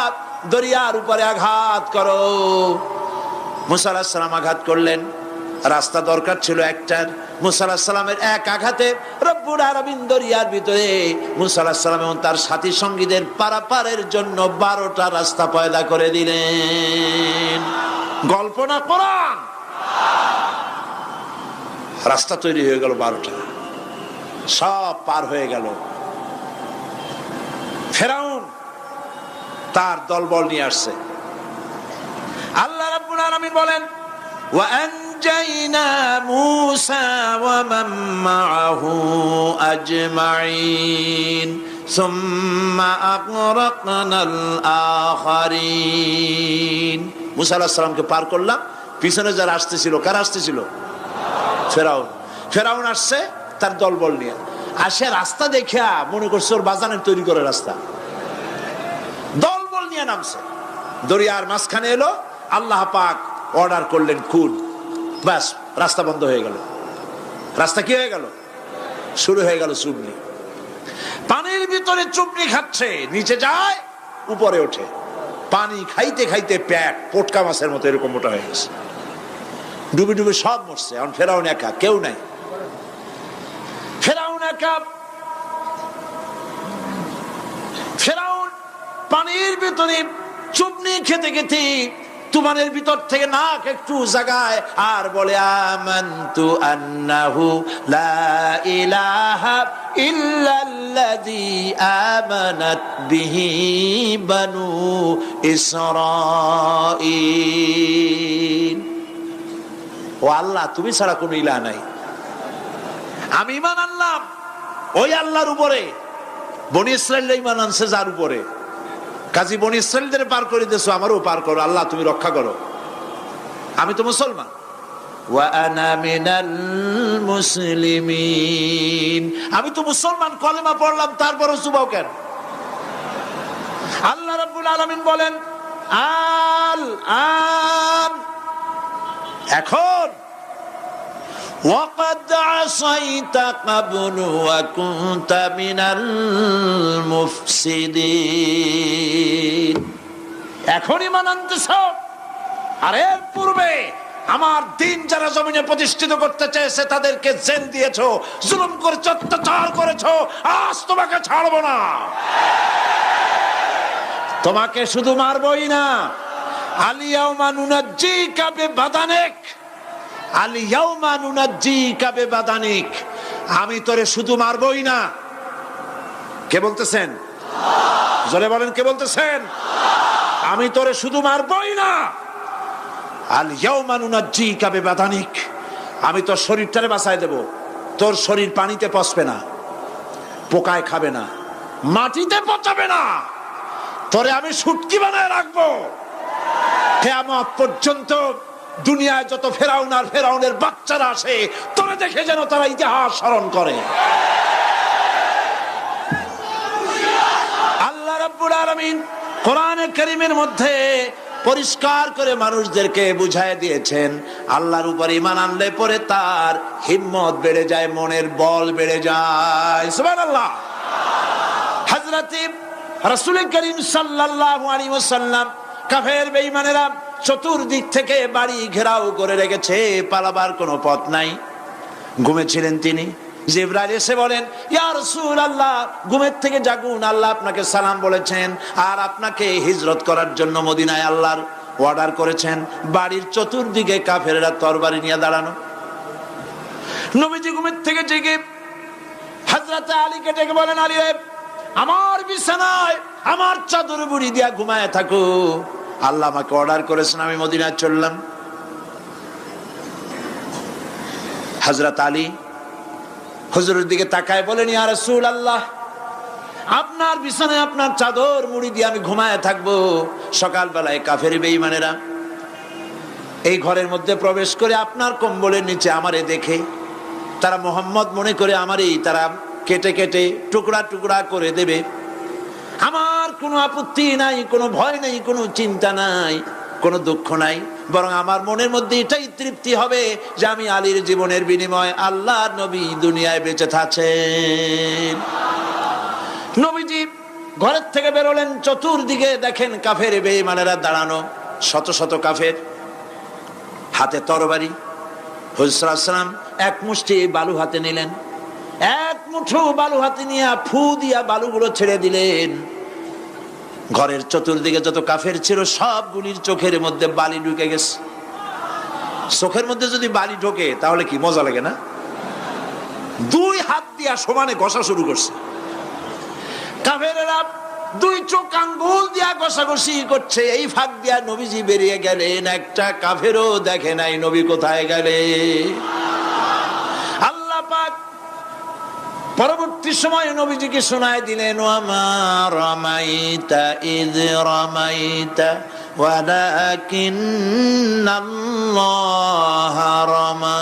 দরিয়ার উপরে আঘাত করো। মূসা আলাইহিস সালাম আঘাত করলেন। রাস্তা দরকার ছিল একটার। মূসা আলাইহিস সালামের এক আঘাতে রব্বুল আলামিন দরিয়ার ভিতরে মূসা আলাইহিস সালাম এবং তার সাথী সঙ্গীদের পারাপারের জন্য 12টা রাস্তা পয়দা করে দিলেন। গল্প না কোরআন? রাস্তা তৈরি হয়ে গেল 12টা, সব পার হয়ে গেল। ফিরআউন তার দলবল নিয়ে আসছে। আল্লাহ রাব্বুল আলামিন বলেন, ওয়া আনজাইনা মূসা ওয়া মান মাআহু আজমাইন সুম্মা আগরাকনাল আখারিন। মূসা আলাইহিস সালামকে পার করলাম, পিছনে যারা আসতেছিল, কারা আসতেছিল? ফিরআউন। ফিরআউন আসছে তার দলবল নিয়ে। আসে রাস্তা দেখা মনে করছে ওর বাজানের তৈরি করে রাস্তা, দলবল নিয়ে নামছে। দরিয়ার মাঝখানে এলো, আল্লাহ পাক অর্ডার করলেন খুন, বাস রাস্তা বন্ধ হয়ে গেল। রাস্তা কি হয়ে গেল? শুরু হয়ে গেল চুবনি। পানির ভিতরে চুবনি খাচ্ছে, নিচে যায়, উপরে ওঠে। পানি খাইতে খাইতে পেট পটকা মাছের মতো এরকম মোটা হয়ে গেছে। ডুবে ডুবে সব মরছে। এখন ফিরআউন একা, কেউ নাই। ফিরআউন একা। ফিরআউন পানির ভিতরে চুবনি খেতে খেতে তুমানের ভিতর থেকে নাক একটু জাগায় আর বলে, আমানতু আন্নাহু লা ইলাহা ইল্লাল্লাযী আমানাত বিহি বানু ইসরাঈল। ও আল্লাহ, তুমি ছাড়া কোনো ইলাহ নাই। আমি ঈমান আনলাম ওই আল্লাহর উপরে। বনি ইসরাঈল ঈমান আনছে যার উপরে। কাজী বনি ইসরাঈলদের পার করে দিয়েছো, আমারও পার করো। আল্লাহ তুমি রক্ষা করো, আমি তো মুসলমান। ওয়া আনা মিনাল মুসলিমিন, আমি তো মুসলমান, কলেমা পড়লাম, তারপরও চুবাও কেন? আল্লাহ রাব্বুল আলামিন বলেন, আল আন, এখন ওয়াকাদ আসাইতা ক্বাবলু ওয়া কুনতা মিনাল মুফসিদিন, এখন ঈমান আনতেছো। আর এর পূর্বে আমার দিন যারা জমিনে প্রতিষ্ঠিত করতে চেয়েছে তাদেরকে জেল দিয়েছো, জুলুম করেছো, অত্যাচার করেছো। আজ তোমাকে ছাড়বো না। তোমাকে শুধু মারবই না, আলিয়াউমা নুনাজ্জিকা বিবাদানিক, আলিয়াউমা নুনাজ্জিকা বিবাদানিক, আমি তোরে শুধু মারবই না, কে বলতেছেন? জোরে বলেন, কে বলতেছেন? আমি তোরে শুধু মারবই না, আল ইয়াউমা নুনাজ্জিকা বিবাদানিক, আমি তোর শরীরটারে বাঁচায় দেব। তোর শরীর পানিতে পচবে না, পোকায় খাবে না, মাটিতে পচাবে না, তোরে আমি শুটকি বানায় রাখবো। কিয়ামত পর্যন্ত দুনিয়ায় যত ফেরাউন আর ফেরাউনের বাচ্চারা আসে, তোরে দেখে যেন তারা ইতিহাস স্মরণ করে। আল্লাহ রাব্বুল আলামিন কোরআনে কারীমের মধ্যে পরিষ্কার করে মানুষদেরকে বুঝায় দিয়েছেন, আল্লাহর উপর ঈমান আনলে পরে তার হিম্মত বেড়ে যায়, মনের বল বেড়ে যায়। সুবহানাল্লাহ। হযরত রাসূল করিম সাল্লাল্লাহু আলাইহি ওয়াসাল্লাম কাফের বেঈমানেরা চতুর্দিক থেকে বাড়ি ঘেরাও করে রেখেছে, পালাবার কোনো পথ নাই। ঘুমেছিলেন তিনি, জিবরাইল এসে বলেন, ইয়া রাসূলুল্লাহ, ঘুমের থেকে জাগুন, আল্লাহ আপনাকে সালাম বলেছেন আর আপনাকে হিজরত করার জন্য মদিনায় আল্লাহর অর্ডার করেছেন। বাড়ির চতুর্দিকে কাফেররা তরবারি নিয়ে দাঁড়ানো। নবীজি ঘুমের থেকে জেগে হযরত আলীকে ডেকে বলেন, আলী রে, আমার বিছানায় আমার চাদর মুড়ি দিয়া ঘুমায় থাকো, আল্লাহ আমাকে অর্ডার করেছেন, আমি মদিনায় চললাম। হযরত আলী হুজুরের দিকে তাকায় বলেন, ইয়া রাসূলুল্লাহ, আপনার বিছানায় আপনার চাদর মুড়ি দিয়ে আমি ঘুমায় থাকবো, সকালবেলায় কাফের বেঈমানেরা এই ঘরের মধ্যে প্রবেশ করে আপনার কম্বলের নিচে আমারে দেখে তারা মোহাম্মদ মনে করে আমারই তারা কেটে কেটে টুকরা টুকরা করে দেবে। আমার কোনো আপত্তি নাই, কোনো ভয় নাই, কোনো চিন্তা নাই, কোনো দুঃখ নাই, বরং আমার মনের মধ্যে এটাই তৃপ্তি হবে যে আমি আলীর জীবনের বিনিময়ে আল্লাহর নবী দুনিয়ায় বেঁচে থাকেন। নবীজি ঘরের থেকে বেরোলেন, চতুর্দিকে দেখেন কাফের বেঈমানেরা দাঁড়ানো, শত শত কাফের, হাতে তরবারি। হুজুর সাল্লাল্লাহু আলাইহি ওয়াসাল্লাম এক মুষ্টি বালু হাতে নিলেন, এক মুঠো বালু হাতে নিয়ে ফু দিয়া বালুগুলো ছেড়ে দিলেন। ঘরের চতুর্দিকে যত কাফের ছিল সবগুলির চোখের মধ্যে বালি ঢুকে গেছে। চোখের মধ্যে যদি বালি ঢোকে তাহলে কি মজা লাগে না? দুই হাত দিয়া সমানে ঘষা শুরু করছে কাফেরেরা, দুই চোখ আঙ্গুল দিয়া ঘষাঘষি করছে। এই ফাঁক দিয়া নবীজি বেরিয়ে গেলেন, একটা কাফেরও দেখে নাই নবী কোথায় গেলে। আল্লাহ পাক পরবর্তী সময় নবীজিকে শোনায় দিলেন, ওয়ামা রামাইতা ইয রামাইতা ওয়ালাকিন্নাল্লাহ রামা।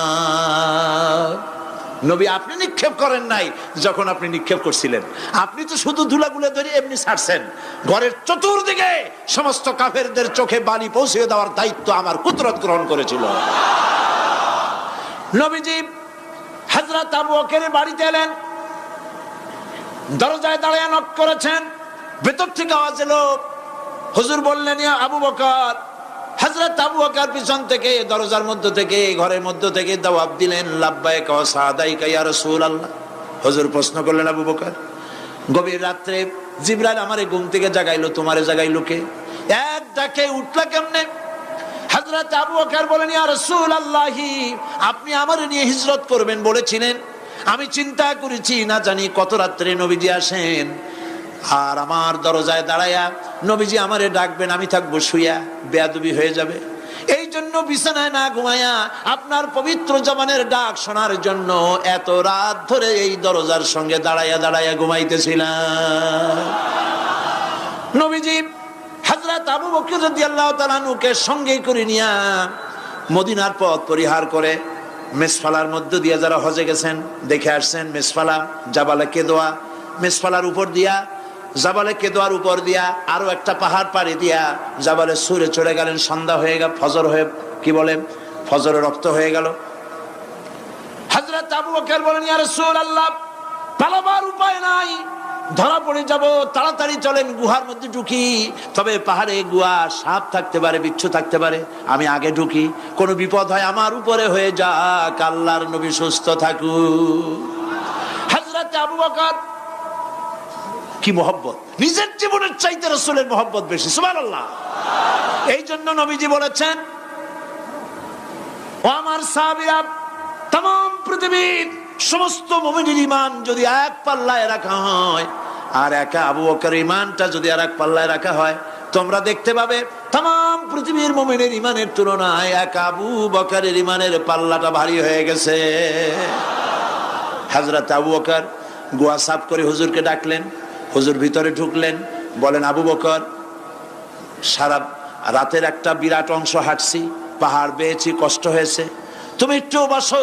নবী, আপনি নিক্ষেপ করেন নাই যখন আপনি নিক্ষেপ করছিলেন, আপনি তো শুধু ধুলাগুলো ধরে এমনি ছাড়ছেন। ঘরের চতুর্দিকে সমস্ত কাফেরদের চোখে বালি পৌঁছে দেওয়ার দায়িত্ব আমার কুদরত গ্রহণ করেছিল। নবীজি হযরত আবু বকরের বাড়িতে এলেন, দরজায় দাঁড়িয়ে নক করেছেন, ভেতর থেকে আওয়াজ এলো। হুজুর বললেন, ইয়া আবু বকর। হযরত আবু বকর পিছন থেকে দরজার মধ্য থেকে ঘরের মধ্য থেকে জবাব দিলেন, লাব্বাইকা ওয়া সাদাইকা ইয়া রাসূলুল্লাহ। হুজুর প্রশ্ন করলেন, আবু বকর, গভীর রাত্রে জিবরাইল আমারে ঘুম থেকে জাগাইলো, তোমারে জাগাইলো কে? এক ডাকে উঠলা কেমনে? হযরত আবু বকর বলেন, ইয়া রাসূলুল্লাহ, আপনি আমারে নিয়ে হিজরত করবেন বলেছিলেন, আমি চিন্তা করেছি না জানি কত রাত্রে নবীজি আসেন, আর আমার দরজায় দাঁড়ায়া নবীজি আমারে ডাকবেন, আমি থাকবো শুয়া, বেয়াদবি হয়ে যাবে। এই জন্য বিছানায় না ঘুমায়া আপনার পবিত্র জবানের ডাক শোনার জন্য এত রাত ধরে এই দরজার সঙ্গে দাঁড়ায়া দাঁড়ায়া ঘুমাইতেছিলাম। নবীজি হযরত আবু বকর রাদিয়াল্লাহু তাআলা আনহুকে সঙ্গে করে নিয়া মদিনার পথ পরিহার করে মেসফালার মধ্য দিয়ে যারা হজে গেছেন দেখে আসছেন, মেসফালা জাবালে কেদোয়া, মেসফালার উপর দিয়া জাবালে কেদোয়ার উপর দিয়া আরো একটা পাহাড় পাড়ি দিয়া জাবালে সুরে চড়ে গেলেন। সন্ধ্যা হয়ে গেল, ফজর হয়ে কি বলে ফজরে রক্ত হয়ে গেল। হযরত আবু বকর বলেন, ইয়া রাসূলুল্লাহ, পালাবার উপায় নাই, ধরা পড়ে যাব, তাড়াতাড়ি চলেন গুহার মধ্যে ঢুকি। তবে পাহাড়ে গুহা, সাপ থাকতে পারে, বিচ্ছু থাকতে পারে, আমি আগে ঢুকি, কোনো বিপদ হয় আমার উপরে হয়ে যাক, আল্লাহর নবী সুস্থ থাকুক। হযরত আবু বকর কি মহব্বত, নিজের জীবনের চাইতে রাসূলের মহব্বত বেশি, সুবহানাল্লাহ। এই জন্য নবীজি বলেছেন, ও আমার সাহাবীরা, तमाम পৃথিবীর সমস্ত মুমিনের ঈমান যদি এক পাল্লায় রাখা হয় আর একা আবু বকরের ইমানটা যদি আর এক পাল্লায় রাখা হয়, তোমরা দেখতে পাবে তাম পৃথিবীর মুমিনের ইমানের তুলনায় একা আবু বকরের ইমানের পাল্লাটা ভারী হয়ে গেছে। হযরত আবু বকর গোয়া সাফ করে হুজুরকে ডাকলেন। হুজুর ভিতরে ঢুকলেন, বলেন আবু বকর, সারা রাতের একটা বিরাট অংশ হাঁটছি, পাহাড় বেয়েছি, কষ্ট হয়েছে, তুমি একটু বসো,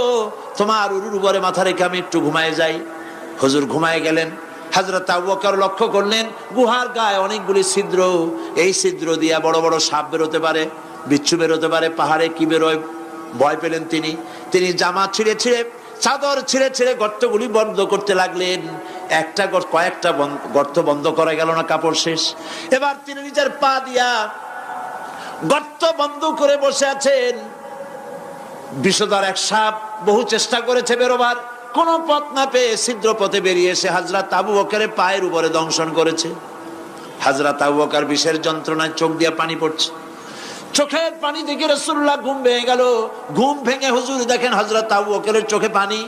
তোমার উরুর উপরে মাথা রেখে আমি একটু ঘুমায় যাই। হুজুর ঘুমায় গেলেন। হযরত আবু বকর লক্ষ্য করলেন গুহার গায়ে অনেকগুলি ছিদ্র, এই ছিদ্র দিয়ে বড় বড় সাপ বেরোতে পারে, বিচ্ছু বেরোতে পারে, পাহাড়ে কি বেরোয় ভয় পেলেন তিনি জামা ছিঁড়ে ছিঁড়ে, চাদর ছিঁড়ে ছিঁড়ে গর্তগুলি বন্ধ করতে লাগলেন। কয়েকটা গর্ত বন্ধ করা গেল না, কাপড় শেষ। এবার তিনি নিজের পা দিয়া গর্ত বন্ধ করে বসে আছেন। বিষধর এক সাপ বহু চেষ্টা করেছে বেরোবার, কোন পথ না পেয়ে ছিদ্র পথে বেরিয়ে এসে হযরত আবু বকরের পায়ের উপরে দংশন করেছে। হযরত আবু বকর বিষের যন্ত্রণায় চোখ দিয়ে পানি পড়ছে। চোখের পানি দেখে রাসূলুল্লাহ ঘুম ভেঙে গেল। ঘুম ভেঙে হুজুর দেখেন হযরত আবু বকরের চোখে পানি।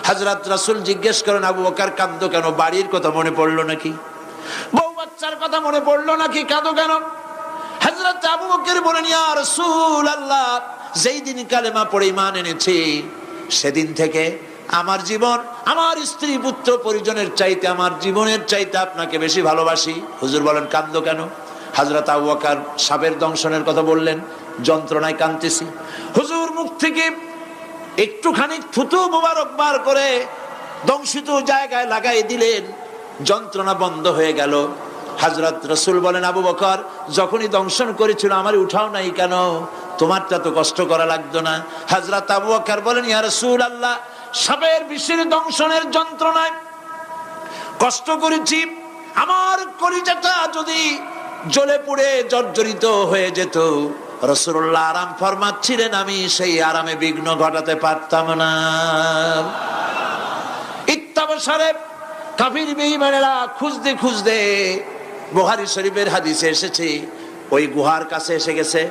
হযরত রাসূল জিজ্ঞেস করেন, আবু বকর কাঁদো কেন? বাড়ির কথা মনে পড়লো নাকি? বউ বাচ্চার কথা মনে পড়লো নাকি? কাঁদো কেন? হযরত আবু বকর বলেন, ইয়া রাসূলুল্লাহ, যেই দিন কালেমা পড়ে ঈমান এনেছি, সেদিন থেকে আমার জীবন, আমার স্ত্রী পুত্র পরিজনের চাইতে, আমার জীবনের চাইতে আপনাকে বেশি ভালোবাসি। হুজুর বলেন, কাঁদো কেন? হযরত আবু বকর সাপের দংশনের কথা বললেন, যন্ত্রণায় কাঁদতেছি। হুজুর মুখ থেকে একটুখানি থুতু মোবারক বার করে দংশিত জায়গায় লাগাই দিলেন, যন্ত্রণা বন্ধ হয়ে গেল। হযরত রাসূল বলেন, আবু বকর, যখনই দংশন করেছিল আমার উঠাও নাই কেন? তোমারটা তো কষ্ট করা লাগতো না। হযরত আবু বকর বলেন, ইয়া রাসূলুল্লাহ, সাপের বিষের দংশনের যন্ত্রণায় কষ্ট করেছি, আমার কলিজাটা যদি জ্বলে পুড়ে জর্জরিত হয়ে যেত, রাসূলুল্লাহ আরাম ফরমাচ্ছিলেন, আমি সেই আরামে বিঘ্ন ঘটাতে পারতাম না। ইত্তাবসারে কাফির বেঈমানেরা খুঁজতে খুঁজতে, বুখারী শরীফের হাদিসে এসেছে, ওই গুহার কাছে এসে গেছে।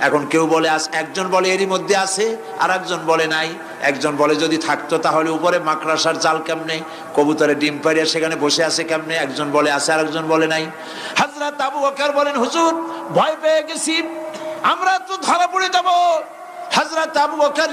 এখন কেউ বলে একজন বলে এরই মধ্যে আছে, আর একজন বলে নাই। একজন বলে যদি থাকতো তাহলে উপরে মাকড়াসার জাল কেমনে, কবুতরে ডিম পাড়িয়ে সেখানে বসে আছে কেমনে? একজন বলে আছে, আর একজন বলে নাই। হযরত আবু বকর বলেন, হুজুর ভয় পেয়ে গেছি, আমরা তো ধরা পড়ে যাব। হযরত আবু বকর